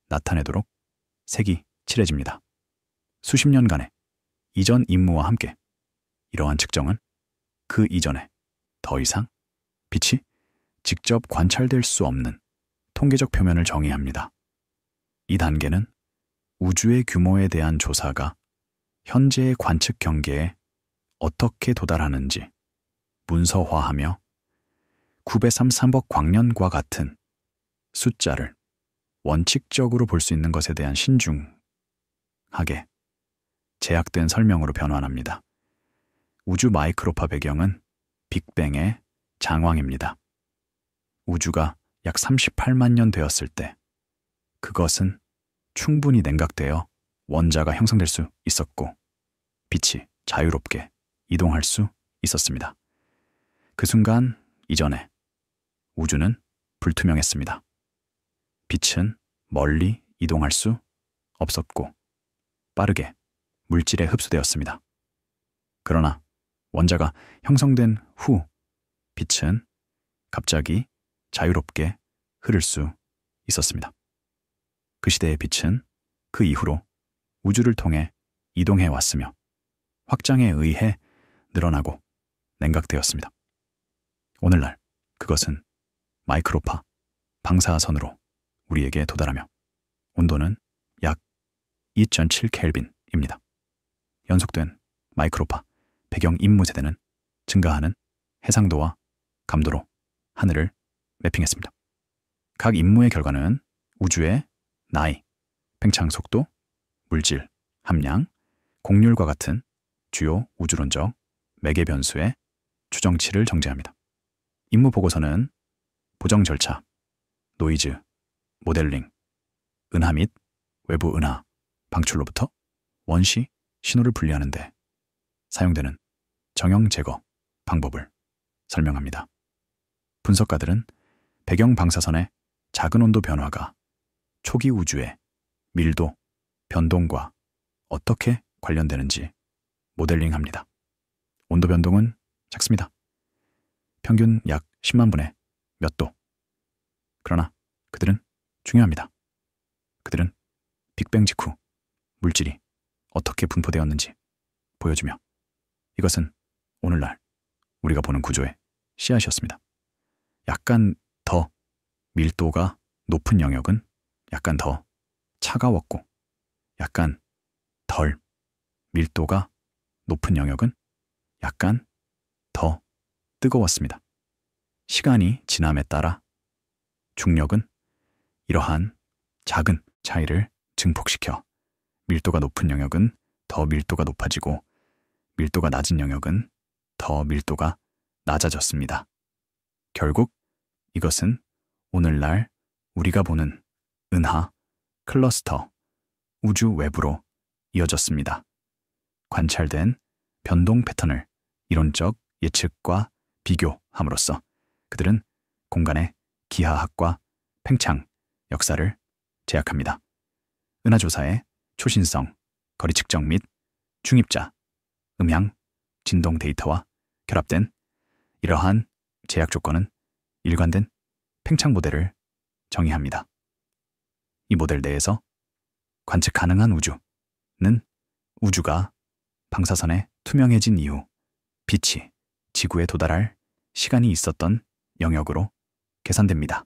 나타내도록 색이 칠해집니다. 수십 년간의 이전 임무와 함께 이러한 측정은 그 이전에 더 이상 빛이 직접 관찰될 수 없는 통계적 표면을 정의합니다. 이 단계는 우주의 규모에 대한 조사가 현재의 관측 경계에 어떻게 도달하는지 문서화하며 933억 광년과 같은 숫자를 원칙적으로 볼 수 있는 것에 대한 신중하게 제약된 설명으로 변환합니다. 우주 마이크로파 배경은 빅뱅의 장황입니다. 우주가 약 38만 년 되었을 때 그것은 충분히 냉각되어 원자가 형성될 수 있었고 빛이 자유롭게 이동할 수 있었습니다. 그 순간 이전에 우주는 불투명했습니다. 빛은 멀리 이동할 수 없었고 빠르게 물질에 흡수되었습니다. 그러나 원자가 형성된 후 빛은 갑자기 자유롭게 흐를 수 있었습니다. 그 시대의 빛은 그 이후로 우주를 통해 이동해 왔으며 확장에 의해 늘어나고 냉각되었습니다. 오늘날 그것은 마이크로파 방사선으로 우리에게 도달하며 온도는 약 2.7 켈빈입니다. 연속된 마이크로파 배경 임무 세대는 증가하는 해상도와 감도로 하늘을 매핑했습니다. 각 임무의 결과는 우주의 나이, 팽창 속도, 물질, 함량, 곡률과 같은 주요 우주론적 매개 변수의 추정치를 정제합니다. 임무 보고서는 보정 절차, 노이즈, 모델링, 은하 및 외부 은하, 방출로부터 원시 신호를 분리하는 데 사용되는 정형 제거 방법을 설명합니다. 분석가들은 배경 방사선의 작은 온도 변화가 초기 우주의 밀도 변동과 어떻게 관련되는지 모델링합니다. 온도 변동은 작습니다. 평균 약 10만 분의 몇 도. 그러나 그들은 중요합니다. 그들은 빅뱅 직후 물질이 어떻게 분포되었는지 보여주며 이것은 오늘날 우리가 보는 구조의 씨앗이었습니다. 약간 더 밀도가 높은 영역은 약간 더 차가웠고 약간 덜 밀도가 높은 영역은 약간 더 뜨거웠습니다. 시간이 지남에 따라 중력은 이러한 작은 차이를 증폭시켜 밀도가 높은 영역은 더 밀도가 높아지고 밀도가 낮은 영역은 더 밀도가 낮아졌습니다. 결국 이것은 오늘날 우리가 보는 은하, 클러스터, 우주 외부로 이어졌습니다. 관찰된 변동 패턴을 이론적 예측과 비교함으로써 그들은 공간의 기하학과 팽창 역사를 제약합니다. 은하조사의 초신성, 거리 측정 및 중입자, 음향, 진동 데이터와 결합된 이러한 제약 조건은 일관된 팽창 모델을 정의합니다. 이 모델 내에서 관측 가능한 우주는 우주가 방사선에 투명해진 이후 빛이 지구에 도달할 시간이 있었던 영역으로 계산됩니다.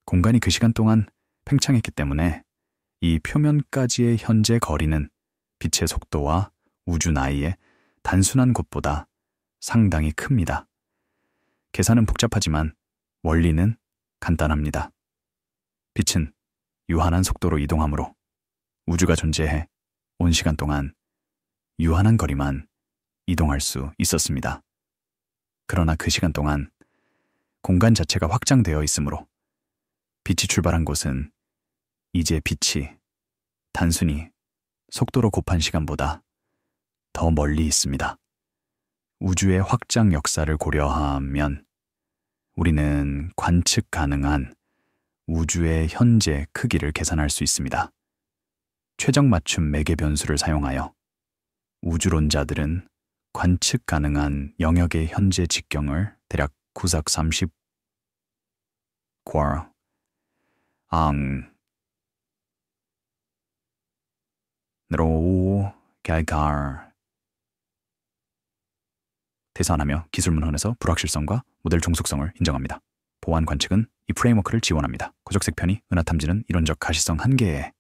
공간이 그 시간 동안 팽창했기 때문에 이 표면까지의 현재 거리는 빛의 속도와 우주 나이의 단순한 곳보다 상당히 큽니다. 계산은 복잡하지만 원리는 간단합니다. 빛은 유한한 속도로 이동하므로 우주가 존재해 온 시간 동안 유한한 거리만 이동할 수 있었습니다. 그러나 그 시간 동안 공간 자체가 확장되어 있으므로 빛이 출발한 곳은 이제 빛이 단순히 속도로 곱한 시간보다 더 멀리 있습니다. 우주의 확장 역사를 고려하면 우리는 관측 가능한 우주의 현재 크기를 계산할 수 있습니다. 최적 맞춤 매개 변수를 사용하여 우주론자들은 관측 가능한 영역의 현재 직경을 대략 구삭 30 쿼 로 갈갈 계산하며 기술문헌에서 불확실성과 모델 종속성을 인정합니다. 보안 관측은 이 프레임워크를 지원합니다. 고적색 편이 은하탐지는 이론적 가시성 한계에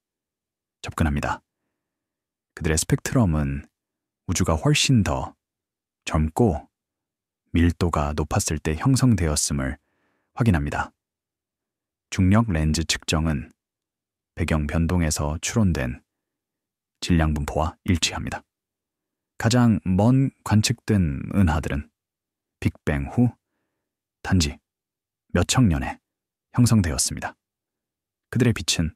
접근합니다. 그들의 스펙트럼은 우주가 훨씬 더 젊고 밀도가 높았을 때 형성되었음을 확인합니다. 중력 렌즈 측정은 배경 변동에서 추론된 질량 분포와 일치합니다. 가장 먼 관측된 은하들은 빅뱅 후 단지 몇천 년에 형성되었습니다. 그들의 빛은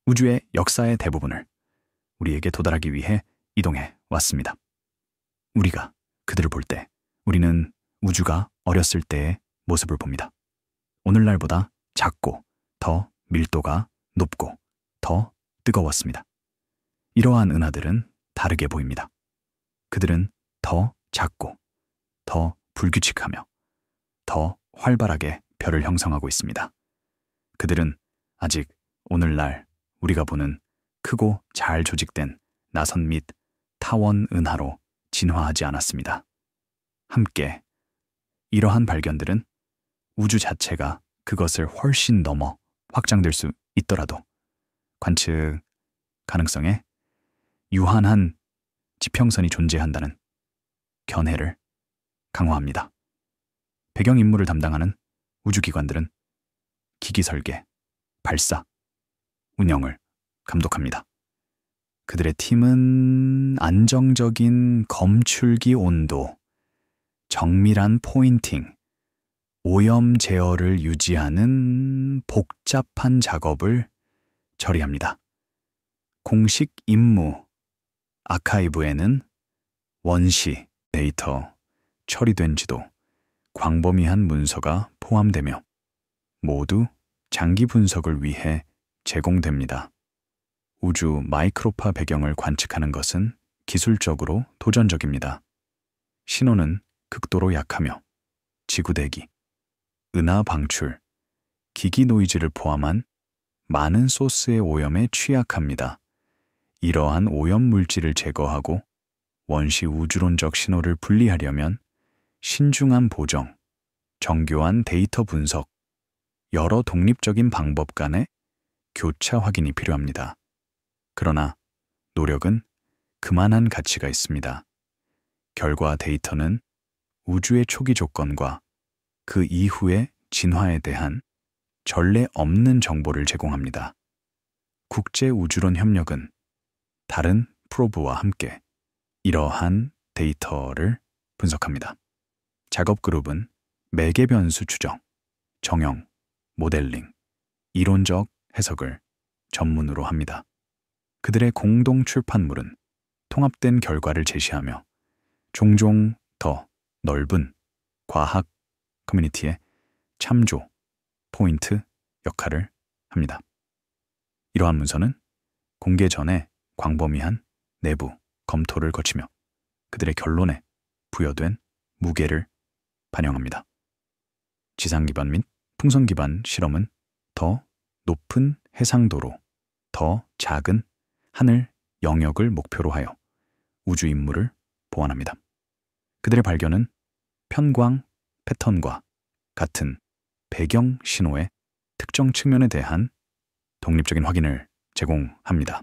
우주의 역사의 대부분을 우리에게 도달하기 위해 이동해 왔습니다. 우리가 그들을 볼 때 우리는 우주가 어렸을 때의 모습을 봅니다. 오늘날보다 작고 더 밀도가 높고 더 뜨거웠습니다. 이러한 은하들은 다르게 보입니다. 그들은 더 작고 더 불규칙하며 더 활발하게 별을 형성하고 있습니다. 그들은 아직 오늘날 우리가 보는 크고 잘 조직된 나선 및 타원 은하로 진화하지 않았습니다. 함께 이러한 발견들은 우주 자체가 그것을 훨씬 넘어 확장될 수 있더라도 관측 가능성에 유한한 지평선이 존재한다는 견해를 강화합니다. 배경 임무를 담당하는 우주기관들은 기기 설계, 발사, 운영을 감독합니다. 그들의 팀은 안정적인 검출기 온도, 정밀한 포인팅, 오염 제어를 유지하는 복잡한 작업을 처리합니다. 공식 임무 아카이브에는 원시 데이터 처리된 지도, 광범위한 문서가 포함되며 모두 장기 분석을 위해 제공됩니다. 우주 마이크로파 배경을 관측하는 것은 기술적으로 도전적입니다. 신호는 극도로 약하며 지구 대기, 은하 방출, 기기 노이즈를 포함한 많은 소스의 오염에 취약합니다. 이러한 오염 물질을 제거하고 원시 우주론적 신호를 분리하려면 신중한 보정, 정교한 데이터 분석, 여러 독립적인 방법 간의 교차 확인이 필요합니다. 그러나 노력은 그만한 가치가 있습니다. 결과 데이터는 우주의 초기 조건과 그 이후의 진화에 대한 전례 없는 정보를 제공합니다. 국제우주론 협력은 다른 프로브와 함께 이러한 데이터를 분석합니다. 작업 그룹은 매개 변수 추정, 정형, 모델링, 이론적 해석을 전문으로 합니다. 그들의 공동 출판물은 통합된 결과를 제시하며 종종 더 넓은 과학 커뮤니티의 참조, 포인트 역할을 합니다. 이러한 문서는 공개 전에 광범위한 내부 검토를 거치며 그들의 결론에 부여된 무게를 반영합니다. 지상 기반 및 풍선 기반 실험은 더 높은 해상도로 더 작은 하늘 영역을 목표로 하여 우주 임무를 보완합니다. 그들의 발견은 편광 패턴과 같은 배경 신호의 특정 측면에 대한 독립적인 확인을 제공합니다.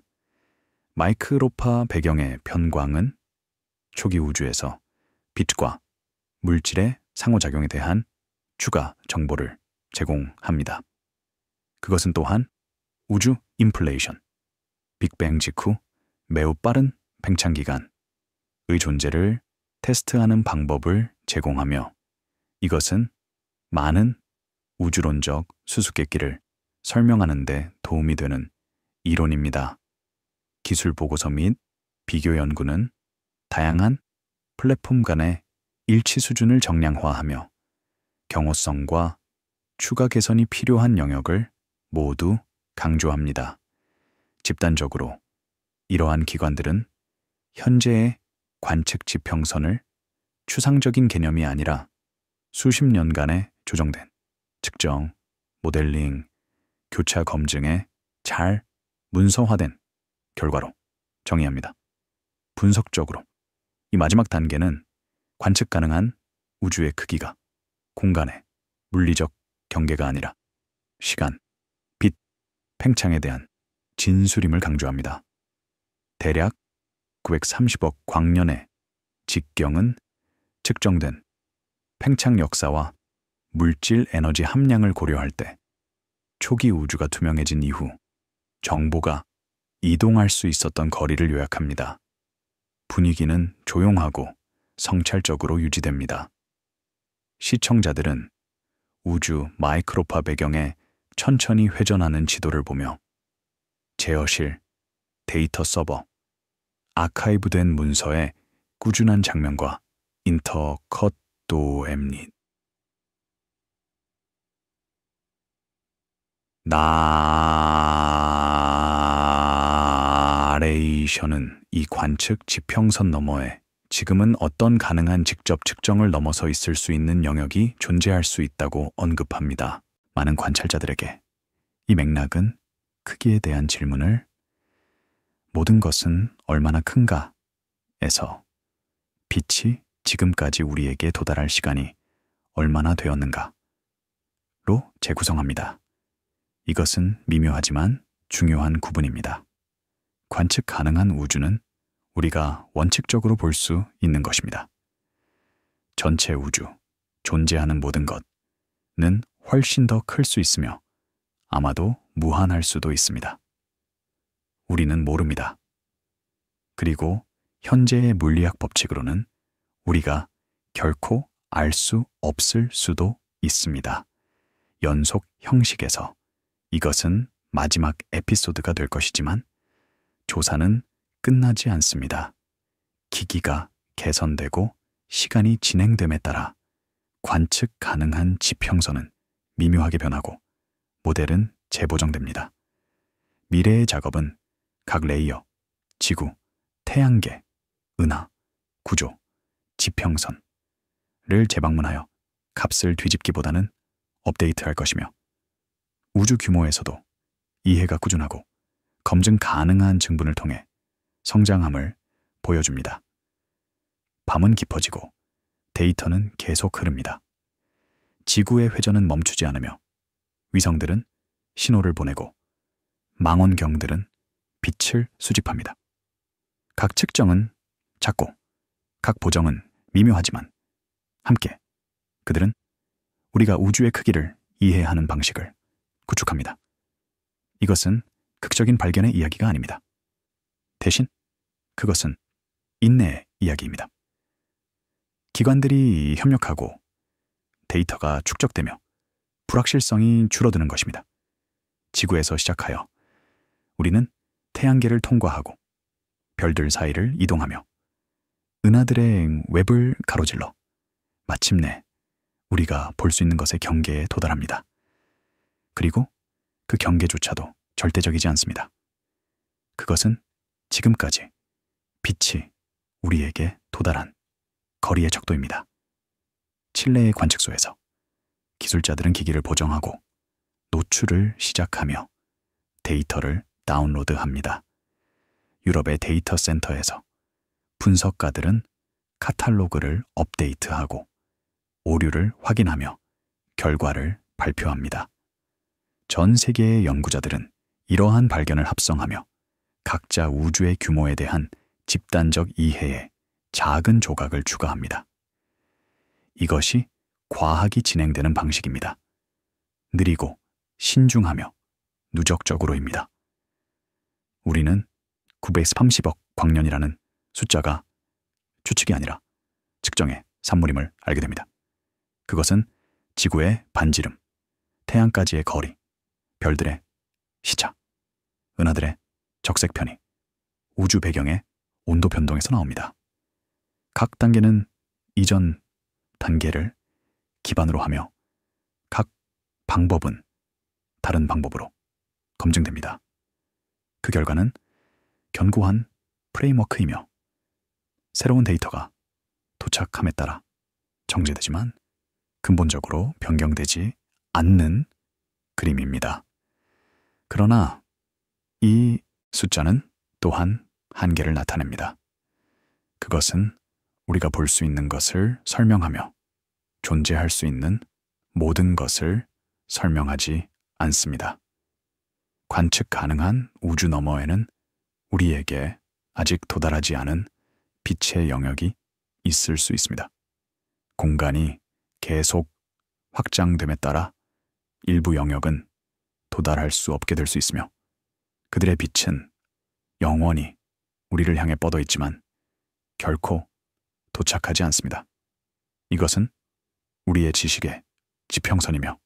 마이크로파 배경의 편광은 초기 우주에서 빛과 물질의 상호작용에 대한 추가 정보를 제공합니다. 그것은 또한 우주 인플레이션, 빅뱅 직후 매우 빠른 팽창 기간의 존재를 테스트하는 방법을 제공하며 이것은 많은 우주론적 수수께끼를 설명하는 데 도움이 되는 이론입니다. 기술 보고서 및 비교 연구는 다양한 플랫폼 간의 일치 수준을 정량화하며 경호성과 추가 개선이 필요한 영역을 모두 강조합니다. 집단적으로 이러한 기관들은 현재의 관측 지평선을 추상적인 개념이 아니라 수십 년간의 조정된 측정, 모델링, 교차 검증에 잘 문서화된 결과로 정의합니다. 분석적으로 이 마지막 단계는 관측 가능한 우주의 크기가 공간의 물리적 경계가 아니라 시간, 빛, 팽창에 대한 진술임을 강조합니다. 대략 930억 광년의 직경은 측정된 팽창 역사와 물질 에너지 함량을 고려할 때 초기 우주가 투명해진 이후 정보가 이동할 수 있었던 거리를 요약합니다. 분위기는 조용하고 성찰적으로 유지됩니다. 시청자들은 우주 마이크로파 배경에 천천히 회전하는 지도를 보며 제어실, 데이터 서버, 아카이브된 문서의 꾸준한 장면과 인터컷도 앱닛 나레이션은 이 관측 지평선 너머에 지금은 어떤 가능한 직접 측정을 넘어서 있을 수 있는 영역이 존재할 수 있다고 언급합니다. 많은 관찰자들에게 이 맥락은 크기에 대한 질문을 모든 것은 얼마나 큰가? 에서 빛이 지금까지 우리에게 도달할 시간이 얼마나 되었는가? 로 재구성합니다. 이것은 미묘하지만 중요한 구분입니다. 관측 가능한 우주는 우리가 원칙적으로 볼 수 있는 것입니다. 전체 우주, 존재하는 모든 것은 훨씬 더 클 수 있으며 아마도 무한할 수도 있습니다. 우리는 모릅니다. 그리고 현재의 물리학 법칙으로는 우리가 결코 알 수 없을 수도 있습니다. 연속 형식에서 이것은 마지막 에피소드가 될 것이지만 조사는 끝나지 않습니다. 기기가 개선되고 시간이 진행됨에 따라 관측 가능한 지평선은 미묘하게 변하고 모델은 재보정됩니다. 미래의 작업은 각 레이어, 지구, 태양계, 은하, 구조, 지평선을 재방문하여 값을 뒤집기보다는 업데이트할 것이며 우주 규모에서도 이해가 꾸준하고 검증 가능한 증분을 통해 성장함을 보여줍니다. 밤은 깊어지고 데이터는 계속 흐릅니다. 지구의 회전은 멈추지 않으며 위성들은 신호를 보내고 망원경들은 빛을 수집합니다. 각 측정은 작고 각 보정은 미묘하지만 함께 그들은 우리가 우주의 크기를 이해하는 방식을 구축합니다. 이것은 극적인 발견의 이야기가 아닙니다. 대신 그것은 인내의 이야기입니다. 기관들이 협력하고 데이터가 축적되며 불확실성이 줄어드는 것입니다. 지구에서 시작하여 우리는 태양계를 통과하고 별들 사이를 이동하며 은하들의 웹을 가로질러 마침내 우리가 볼 수 있는 것의 경계에 도달합니다. 그리고 그 경계조차도 절대적이지 않습니다. 그것은 지금까지 빛이 우리에게 도달한 거리의 척도입니다. 칠레의 관측소에서 기술자들은 기기를 보정하고 노출을 시작하며 데이터를 다운로드합니다. 유럽의 데이터 센터에서 분석가들은 카탈로그를 업데이트하고 오류를 확인하며 결과를 발표합니다. 전 세계의 연구자들은 이러한 발견을 합성하며 각자 우주의 규모에 대한 집단적 이해에 작은 조각을 추가합니다. 이것이 과학이 진행되는 방식입니다. 느리고 신중하며 누적적으로입니다. 우리는 930억 광년이라는 숫자가 추측이 아니라 측정의 산물임을 알게 됩니다. 그것은 지구의 반지름, 태양까지의 거리, 별들의 시차, 은하들의 적색 편이, 우주 배경의 온도 변동에서 나옵니다. 각 단계는 이전 단계를 기반으로 하며 각 방법은 다른 방법으로 검증됩니다. 그 결과는 견고한 프레임워크이며 새로운 데이터가 도착함에 따라 정제되지만 근본적으로 변경되지 않는 그림입니다. 그러나 이 숫자는 또한 한계를 나타냅니다. 그것은 우리가 볼 수 있는 것을 설명하며 존재할 수 있는 모든 것을 설명하지 않습니다. 관측 가능한 우주 너머에는 우리에게 아직 도달하지 않은 빛의 영역이 있을 수 있습니다. 공간이 계속 확장됨에 따라 일부 영역은 도달할 수 없게 될 수 있으며 그들의 빛은 영원히 우리를 향해 뻗어 있지만 결코 도착하지 않습니다. 이것은 우리의 지식의 지평선이며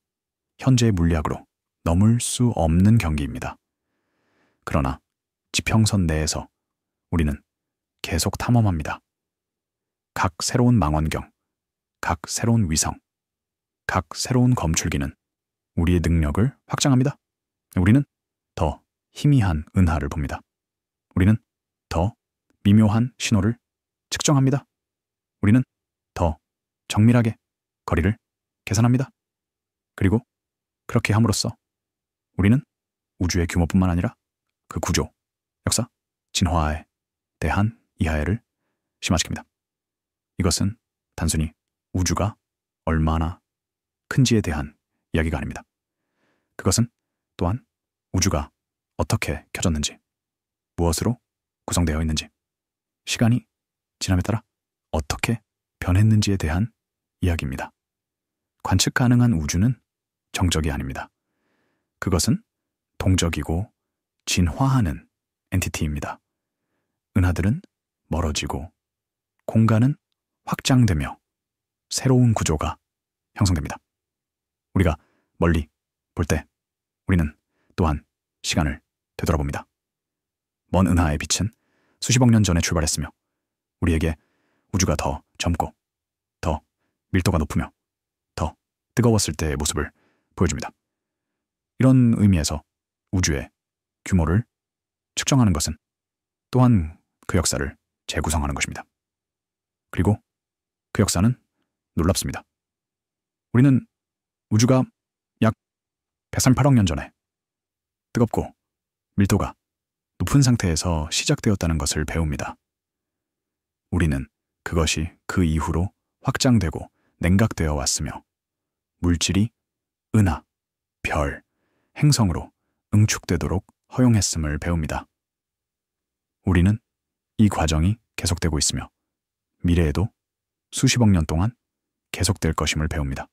현재의 물리학으로 넘을 수 없는 경기입니다. 그러나 지평선 내에서 우리는 계속 탐험합니다. 각 새로운 망원경, 각 새로운 위성, 각 새로운 검출기는 우리의 능력을 확장합니다. 우리는 더 희미한 은하를 봅니다. 우리는 더 미묘한 신호를 측정합니다. 우리는 더 정밀하게 거리를 계산합니다. 그리고 그렇게 함으로써 우리는 우주의 규모뿐만 아니라 그 구조, 역사, 진화에 대한 이해를 심화시킵니다. 이것은 단순히 우주가 얼마나 큰지에 대한 이야기가 아닙니다. 그것은 또한 우주가 어떻게 켜졌는지, 무엇으로 구성되어 있는지, 시간이 지남에 따라 어떻게 변했는지에 대한 이야기입니다. 관측 가능한 우주는 정적이 아닙니다. 그것은 동적이고 진화하는 엔티티입니다. 은하들은 멀어지고 공간은 확장되며 새로운 구조가 형성됩니다. 우리가 멀리 볼 때 우리는 또한 시간을 되돌아봅니다. 먼 은하의 빛은 수십억 년 전에 출발했으며 우리에게 우주가 더 젊고 더 밀도가 높으며 더 뜨거웠을 때의 모습을 보여줍니다. 이런 의미에서 우주의 규모를 측정하는 것은 또한 그 역사를 재구성하는 것입니다. 그리고 그 역사는 놀랍습니다. 우리는 우주가 약 138억 년 전에 뜨겁고 밀도가 높은 상태에서 시작되었다는 것을 배웁니다. 우리는 그것이 그 이후로 확장되고 냉각되어 왔으며 물질이 은하, 별, 행성으로 응축되도록 허용했음을 배웁니다. 우리는 이 과정이 계속되고 있으며 미래에도 수십억 년 동안 계속될 것임을 배웁니다.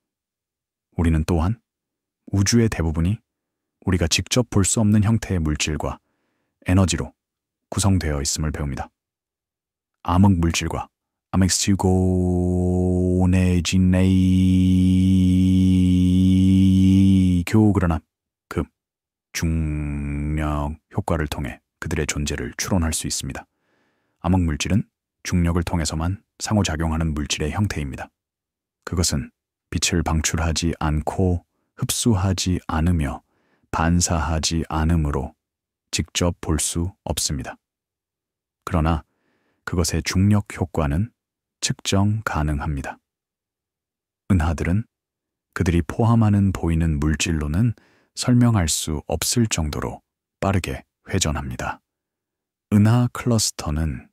우리는 또한 우주의 대부분이 우리가 직접 볼 수 없는 형태의 물질과 에너지로 구성되어 있음을 배웁니다. 암흑 물질과 그러나 그 중력 효과를 통해 그들의 존재를 추론할 수 있습니다. 암흑 물질은 중력을 통해서만 상호작용하는 물질의 형태입니다. 그것은 빛을 방출하지 않고 흡수하지 않으며 반사하지 않으므로 직접 볼 수 없습니다. 그러나 그것의 중력 효과는 측정 가능합니다. 은하들은 그들이 포함하는 보이는 물질로는 설명할 수 없을 정도로 빠르게 회전합니다. 은하 클러스터는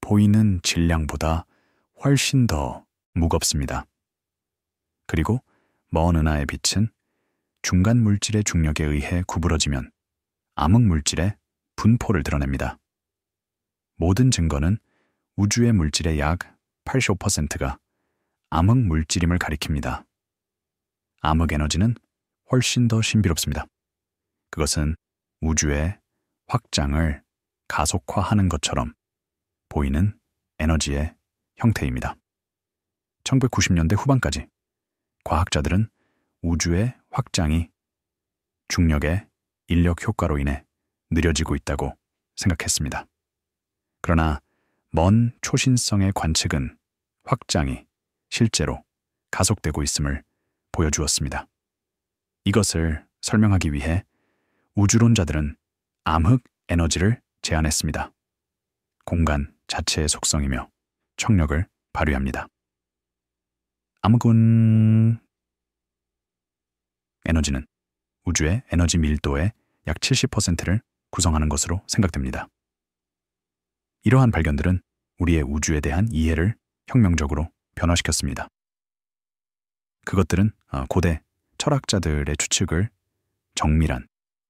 보이는 질량보다 훨씬 더 무겁습니다. 그리고 먼 은하의 빛은 중간 물질의 중력에 의해 구부러지면 암흑 물질의 분포를 드러냅니다. 모든 증거는 우주의 물질의 약 85%가 암흑 물질임을 가리킵니다. 암흑 에너지는 훨씬 더 신비롭습니다. 그것은 우주의 확장을 가속화하는 것처럼 보이는 에너지의 형태입니다. 1990년대 후반까지 과학자들은 우주의 확장이 중력의 인력 효과로 인해 느려지고 있다고 생각했습니다. 그러나 먼 초신성의 관측은 확장이 실제로 가속되고 있음을 보여주었습니다. 이것을 설명하기 위해 우주론자들은 암흑 에너지를 제안했습니다. 공간 자체의 속성이며 청력을 발휘합니다. 암흑은 에너지는 우주의 에너지 밀도의 약 70%를 구성하는 것으로 생각됩니다. 이러한 발견들은 우리의 우주에 대한 이해를 혁명적으로 변화시켰습니다. 그것들은 고대 철학자들의 추측을 정밀한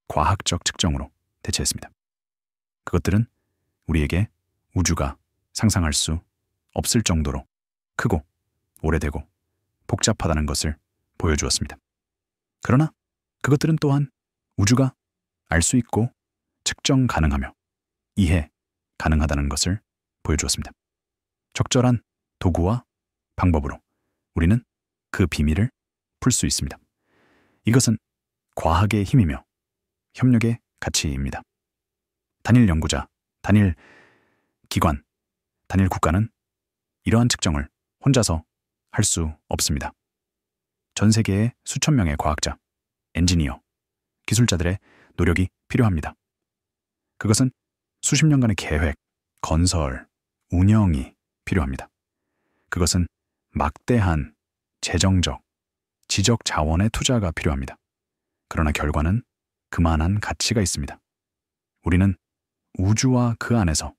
과학적 측정으로 대체했습니다. 그것들은 우리에게 우주가 상상할 수 없을 정도로 크고 오래되고 복잡하다는 것을 보여주었습니다. 그러나 그것들은 또한 우주가 알 수 있고 측정 가능하며 이해 가능하다는 것을 보여주었습니다. 적절한 도구와 방법으로 우리는 그 비밀을 풀 수 있습니다. 이것은 과학의 힘이며 협력의 가치입니다. 단일 연구자, 단일 기관, 단일 국가는 이러한 측정을 혼자서 할 수 없습니다. 전 세계의 수천 명의 과학자, 엔지니어, 기술자들의 노력이 필요합니다. 그것은 수십 년간의 계획, 건설, 운영이 필요합니다. 그것은 막대한 재정적, 지적 자원의 투자가 필요합니다. 그러나 결과는 그만한 가치가 있습니다. 우리는 우주와 그 안에서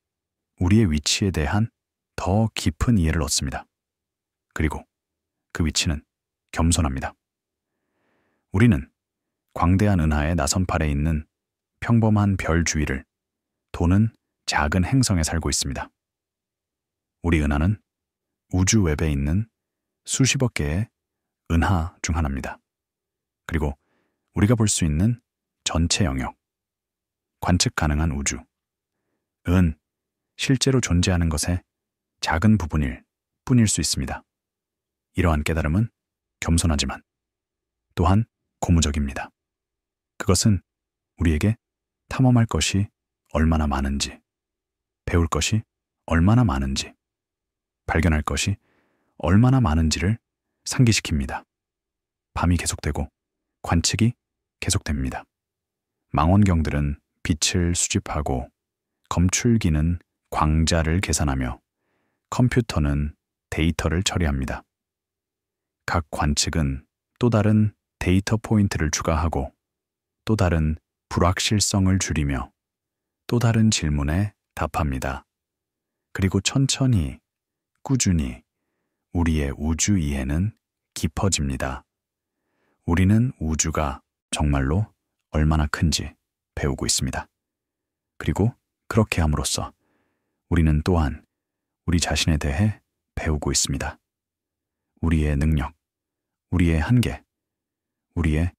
우리의 위치에 대한 더 깊은 이해를 얻습니다. 그리고 그 위치는 겸손합니다. 우리는 광대한 은하의 나선팔에 있는 평범한 별 주위를 도는 작은 행성에 살고 있습니다. 우리 은하는 우주 웹에 있는 수십억 개의 은하 중 하나입니다. 그리고 우리가 볼 수 있는 전체 영역, 관측 가능한 우주, 은 실제로 존재하는 것의 작은 부분일 뿐일 수 있습니다. 이러한 깨달음은 겸손하지만 또한 고무적입니다. 그것은 우리에게 탐험할 것이 얼마나 많은지, 배울 것이 얼마나 많은지, 발견할 것이 얼마나 많은지를 상기시킵니다. 밤이 계속되고 관측이 계속됩니다. 망원경들은 빛을 수집하고 검출기는 광자를 계산하며 컴퓨터는 데이터를 처리합니다. 각 관측은 또 다른 데이터 포인트를 추가하고 또 다른 불확실성을 줄이며 또 다른 질문에 답합니다. 그리고 천천히, 꾸준히 우리의 우주 이해는 깊어집니다. 우리는 우주가 정말로 얼마나 큰지 배우고 있습니다. 그리고 그렇게 함으로써 우리는 또한 우리 자신에 대해 배우고 있습니다. 우리의 능력, 우리의 한계, 우리의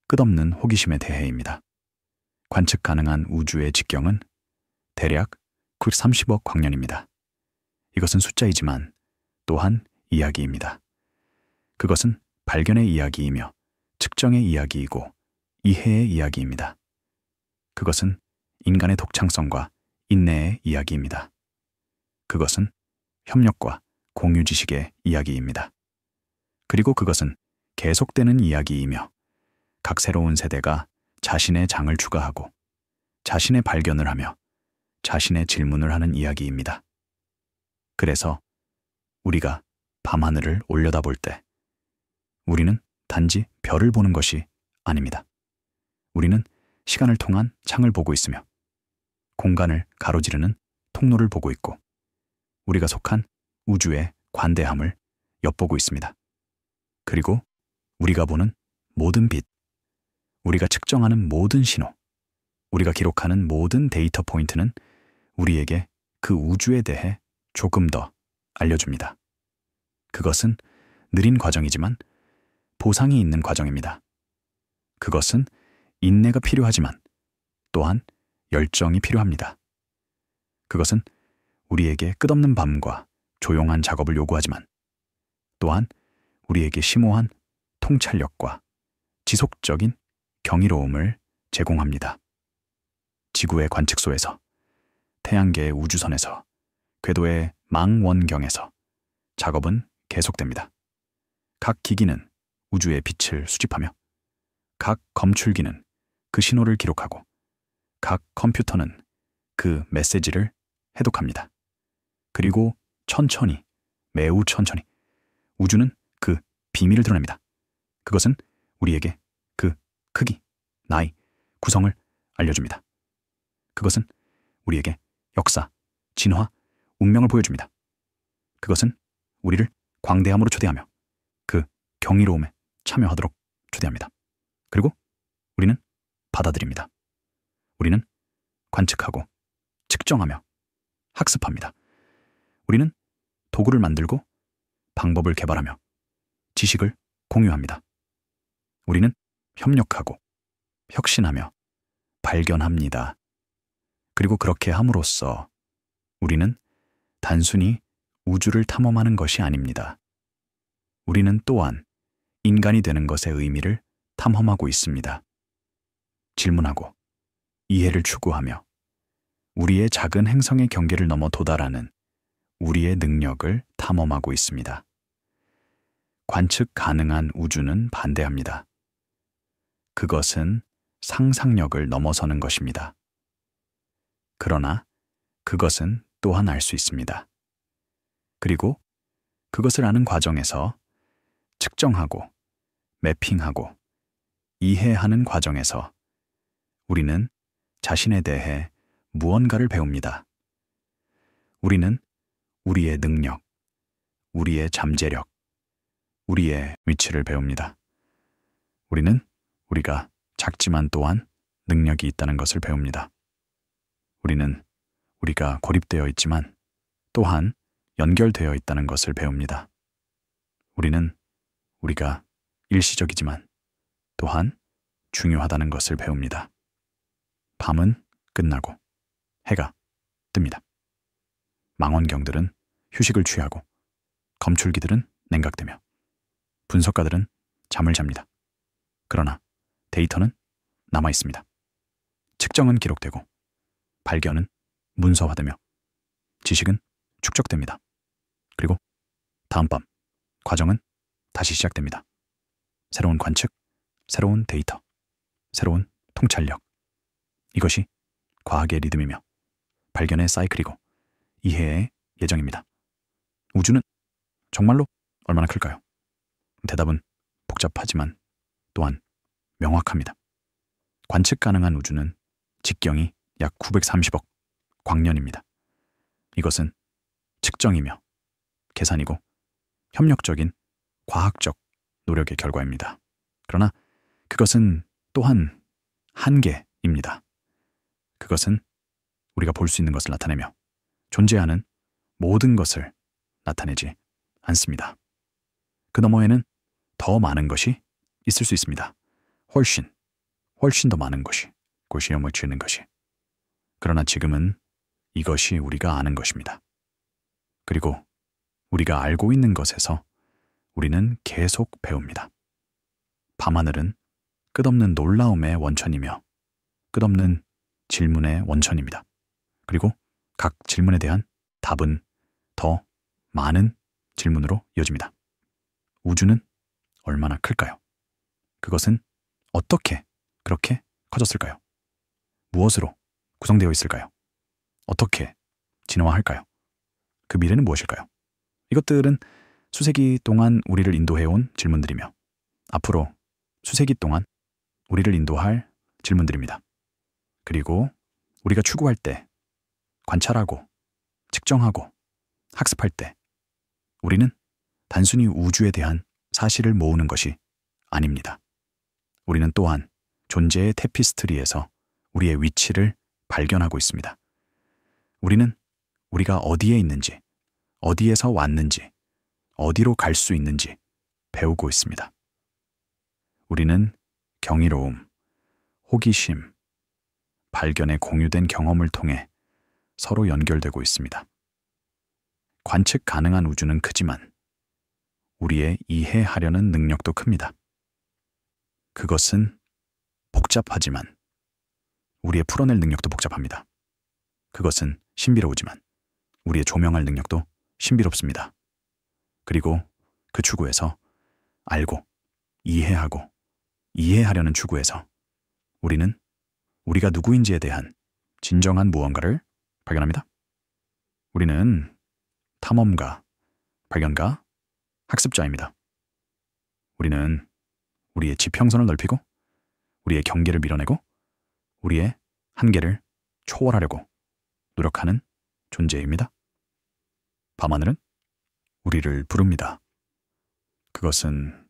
끝없는 호기심에 대해입니다. 관측 가능한 우주의 직경은 대략 930억 광년입니다. 이것은 숫자이지만 또한 이야기입니다. 그것은 발견의 이야기이며 측정의 이야기이고 이해의 이야기입니다. 그것은 인간의 독창성과 인내의 이야기입니다. 그것은 협력과 공유 지식의 이야기입니다. 그리고 그것은 계속되는 이야기이며 각 새로운 세대가 자신의 장을 추가하고 자신의 발견을 하며 자신의 질문을 하는 이야기입니다. 그래서 우리가 밤하늘을 올려다볼 때 우리는 단지 별을 보는 것이 아닙니다. 우리는 시간을 통한 창을 보고 있으며 공간을 가로지르는 통로를 보고 있고 우리가 속한 우주의 관대함을 엿보고 있습니다. 그리고 우리가 보는 모든 빛, 우리가 측정하는 모든 신호, 우리가 기록하는 모든 데이터 포인트는 우리에게 그 우주에 대해 조금 더 알려줍니다. 그것은 느린 과정이지만 보상이 있는 과정입니다. 그것은 인내가 필요하지만 또한 열정이 필요합니다. 그것은 우리에게 끝없는 밤과 조용한 작업을 요구하지만 또한 우리에게 심오한 통찰력과 지속적인 경이로움을 제공합니다. 지구의 관측소에서, 태양계의 우주선에서, 궤도의 망원경에서 작업은 계속됩니다. 각 기기는 우주의 빛을 수집하며 각 검출기는 그 신호를 기록하고 각 컴퓨터는 그 메시지를 해독합니다. 그리고 천천히, 매우 천천히 우주는 그 비밀을 드러냅니다. 그것은 우리에게 그 크기, 나이, 구성을 알려줍니다. 그것은 우리에게 역사, 진화, 운명을 보여줍니다. 그것은 우리를 광대함으로 초대하며 그 경이로움에 참여하도록 초대합니다. 그리고 우리는 받아들입니다. 우리는 관측하고 측정하며 학습합니다. 우리는 도구를 만들고 방법을 개발하며 지식을 공유합니다. 우리는 협력하고 혁신하며 발견합니다. 그리고 그렇게 함으로써 우리는 단순히 우주를 탐험하는 것이 아닙니다. 우리는 또한 인간이 되는 것의 의미를 탐험하고 있습니다. 질문하고 이해를 추구하며 우리의 작은 행성의 경계를 넘어 도달하는 우리의 능력을 탐험하고 있습니다. 관측 가능한 우주는 반대합니다. 그것은 상상력을 넘어서는 것입니다. 그러나 그것은 또한 알 수 있습니다. 그리고 그것을 아는 과정에서 측정하고 매핑하고 이해하는 과정에서 우리는 자신에 대해 무언가를 배웁니다. 우리는 우리의 능력, 우리의 잠재력, 우리의 위치를 배웁니다. 우리는 우리가 작지만 또한 능력이 있다는 것을 배웁니다. 우리는 우리가 고립되어 있지만 또한 연결되어 있다는 것을 배웁니다. 우리는 우리가 일시적이지만 또한 중요하다는 것을 배웁니다. 밤은 끝나고 해가 뜹니다. 망원경들은 휴식을 취하고 검출기들은 냉각되며 분석가들은 잠을 잡니다. 그러나 데이터는 남아 있습니다. 측정은 기록되고 발견은 문서화되며 지식은 축적됩니다. 그리고 다음 밤 과정은 다시 시작됩니다. 새로운 관측, 새로운 데이터, 새로운 통찰력. 이것이 과학의 리듬이며 발견의 사이클이고 이해의 예정입니다. 우주는 정말로 얼마나 클까요? 대답은 복잡하지만 또한 명확합니다. 관측 가능한 우주는 직경이 약 930억 광년입니다. 이것은 측정이며 계산이고 협력적인 과학적 노력의 결과입니다. 그러나 그것은 또한 한계입니다. 그것은 우리가 볼 수 있는 것을 나타내며 존재하는 모든 것을 나타내지 않습니다. 그 너머에는 더 많은 것이 있을 수 있습니다. 훨씬 더 많은 것이, 곳이 여물치 있는 것이. 그러나 지금은 이것이 우리가 아는 것입니다. 그리고 우리가 알고 있는 것에서 우리는 계속 배웁니다. 밤하늘은 끝없는 놀라움의 원천이며 끝없는 질문의 원천입니다. 그리고 각 질문에 대한 답은 더 많은 질문으로 이어집니다. 우주는 얼마나 클까요? 그것은 어떻게 그렇게 커졌을까요? 무엇으로 구성되어 있을까요? 어떻게 진화할까요? 그 미래는 무엇일까요? 이것들은 수세기 동안 우리를 인도해온 질문들이며 앞으로 수세기 동안 우리를 인도할 질문들입니다. 그리고 우리가 추구할 때, 관찰하고, 측정하고, 학습할 때 우리는 단순히 우주에 대한 사실을 모으는 것이 아닙니다. 우리는 또한 존재의 테피스트리에서 우리의 위치를 발견하고 있습니다. 우리는 우리가 어디에 있는지, 어디에서 왔는지, 어디로 갈 수 있는지 배우고 있습니다. 우리는 경이로움, 호기심, 발견의 공유된 경험을 통해 서로 연결되고 있습니다. 관측 가능한 우주는 크지만 우리의 이해하려는 능력도 큽니다. 그것은 복잡하지만 우리의 풀어낼 능력도 복잡합니다. 그것은 신비로우지만 우리의 조명할 능력도 신비롭습니다. 그리고 그 추구에서 알고, 이해하고, 이해하려는 추구에서 우리는 우리가 누구인지에 대한 진정한 무언가를 발견합니다. 우리는 탐험가, 발견가, 학습자입니다. 우리는 우리의 지평선을 넓히고 우리의 경계를 밀어내고 우리의 한계를 초월하려고 노력하는 존재입니다. 밤하늘은 우리를 부릅니다. 그것은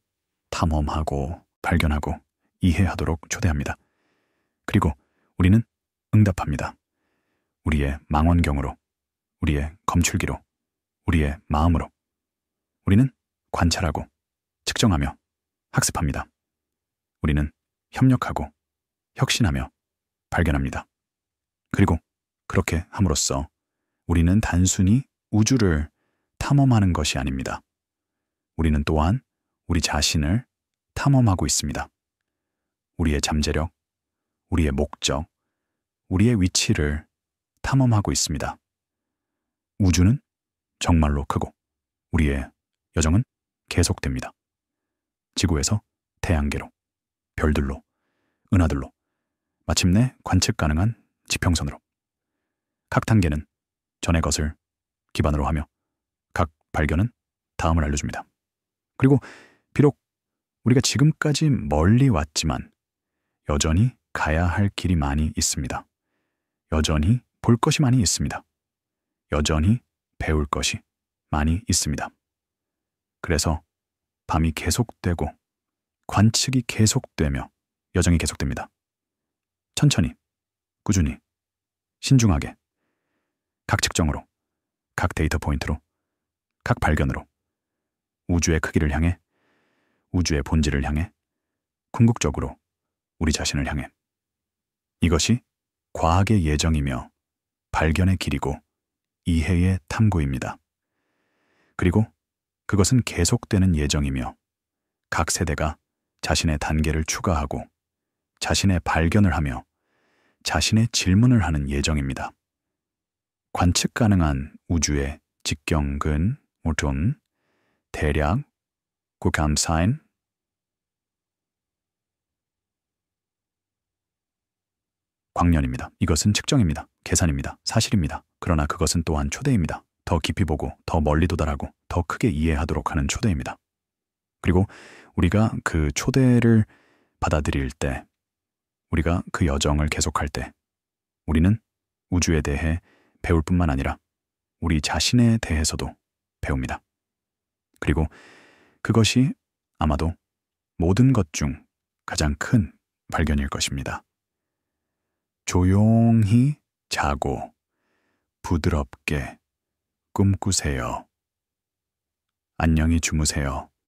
탐험하고 발견하고 이해하도록 초대합니다. 그리고 우리는 응답합니다. 우리의 망원경으로, 우리의 검출기로, 우리의 마음으로 우리는 관찰하고 측정하며 학습합니다. 우리는 협력하고 혁신하며 발견합니다. 그리고 그렇게 함으로써 우리는 단순히 우주를 탐험하는 것이 아닙니다. 우리는 또한 우리 자신을 탐험하고 있습니다. 우리의 잠재력, 우리의 목적, 우리의 위치를 탐험하고 있습니다. 우주는 정말로 크고 우리의 여정은 계속됩니다. 지구에서 태양계로, 별들로, 은하들로, 마침내 관측 가능한 지평선으로. 각 단계는 전의 것을 기반으로 하며 각 발견은 다음을 알려줍니다. 그리고 비록 우리가 지금까지 멀리 왔지만 여전히 가야 할 길이 많이 있습니다. 여전히 볼 것이 많이 있습니다. 여전히 배울 것이 많이 있습니다. 그래서 밤이 계속되고 관측이 계속되며 여정이 계속됩니다. 천천히, 꾸준히, 신중하게 각 측정으로, 각 데이터 포인트로, 각 발견으로 우주의 크기를 향해, 우주의 본질을 향해, 궁극적으로 우리 자신을 향해. 이것이 과학의 예정이며 발견의 길이고 이해의 탐구입니다. 그리고 그것은 계속되는 예정이며 각 세대가 자신의 단계를 추가하고 자신의 발견을 하며 자신의 질문을 하는 예정입니다. 관측 가능한 우주의 직경근, 오존, 대략, 구간사인, 광년입니다. 이것은 측정입니다. 계산입니다. 사실입니다. 그러나 그것은 또한 초대입니다. 더 깊이 보고 더 멀리 도달하고 더 크게 이해하도록 하는 초대입니다. 그리고 우리가 그 초대를 받아들일 때, 우리가 그 여정을 계속할 때 우리는 우주에 대해 배울 뿐만 아니라 우리 자신에 대해서도 배웁니다. 그리고 그것이 아마도 모든 것 중 가장 큰 발견일 것입니다. 조용히 자고 부드럽게 꿈꾸세요. 안녕히 주무세요.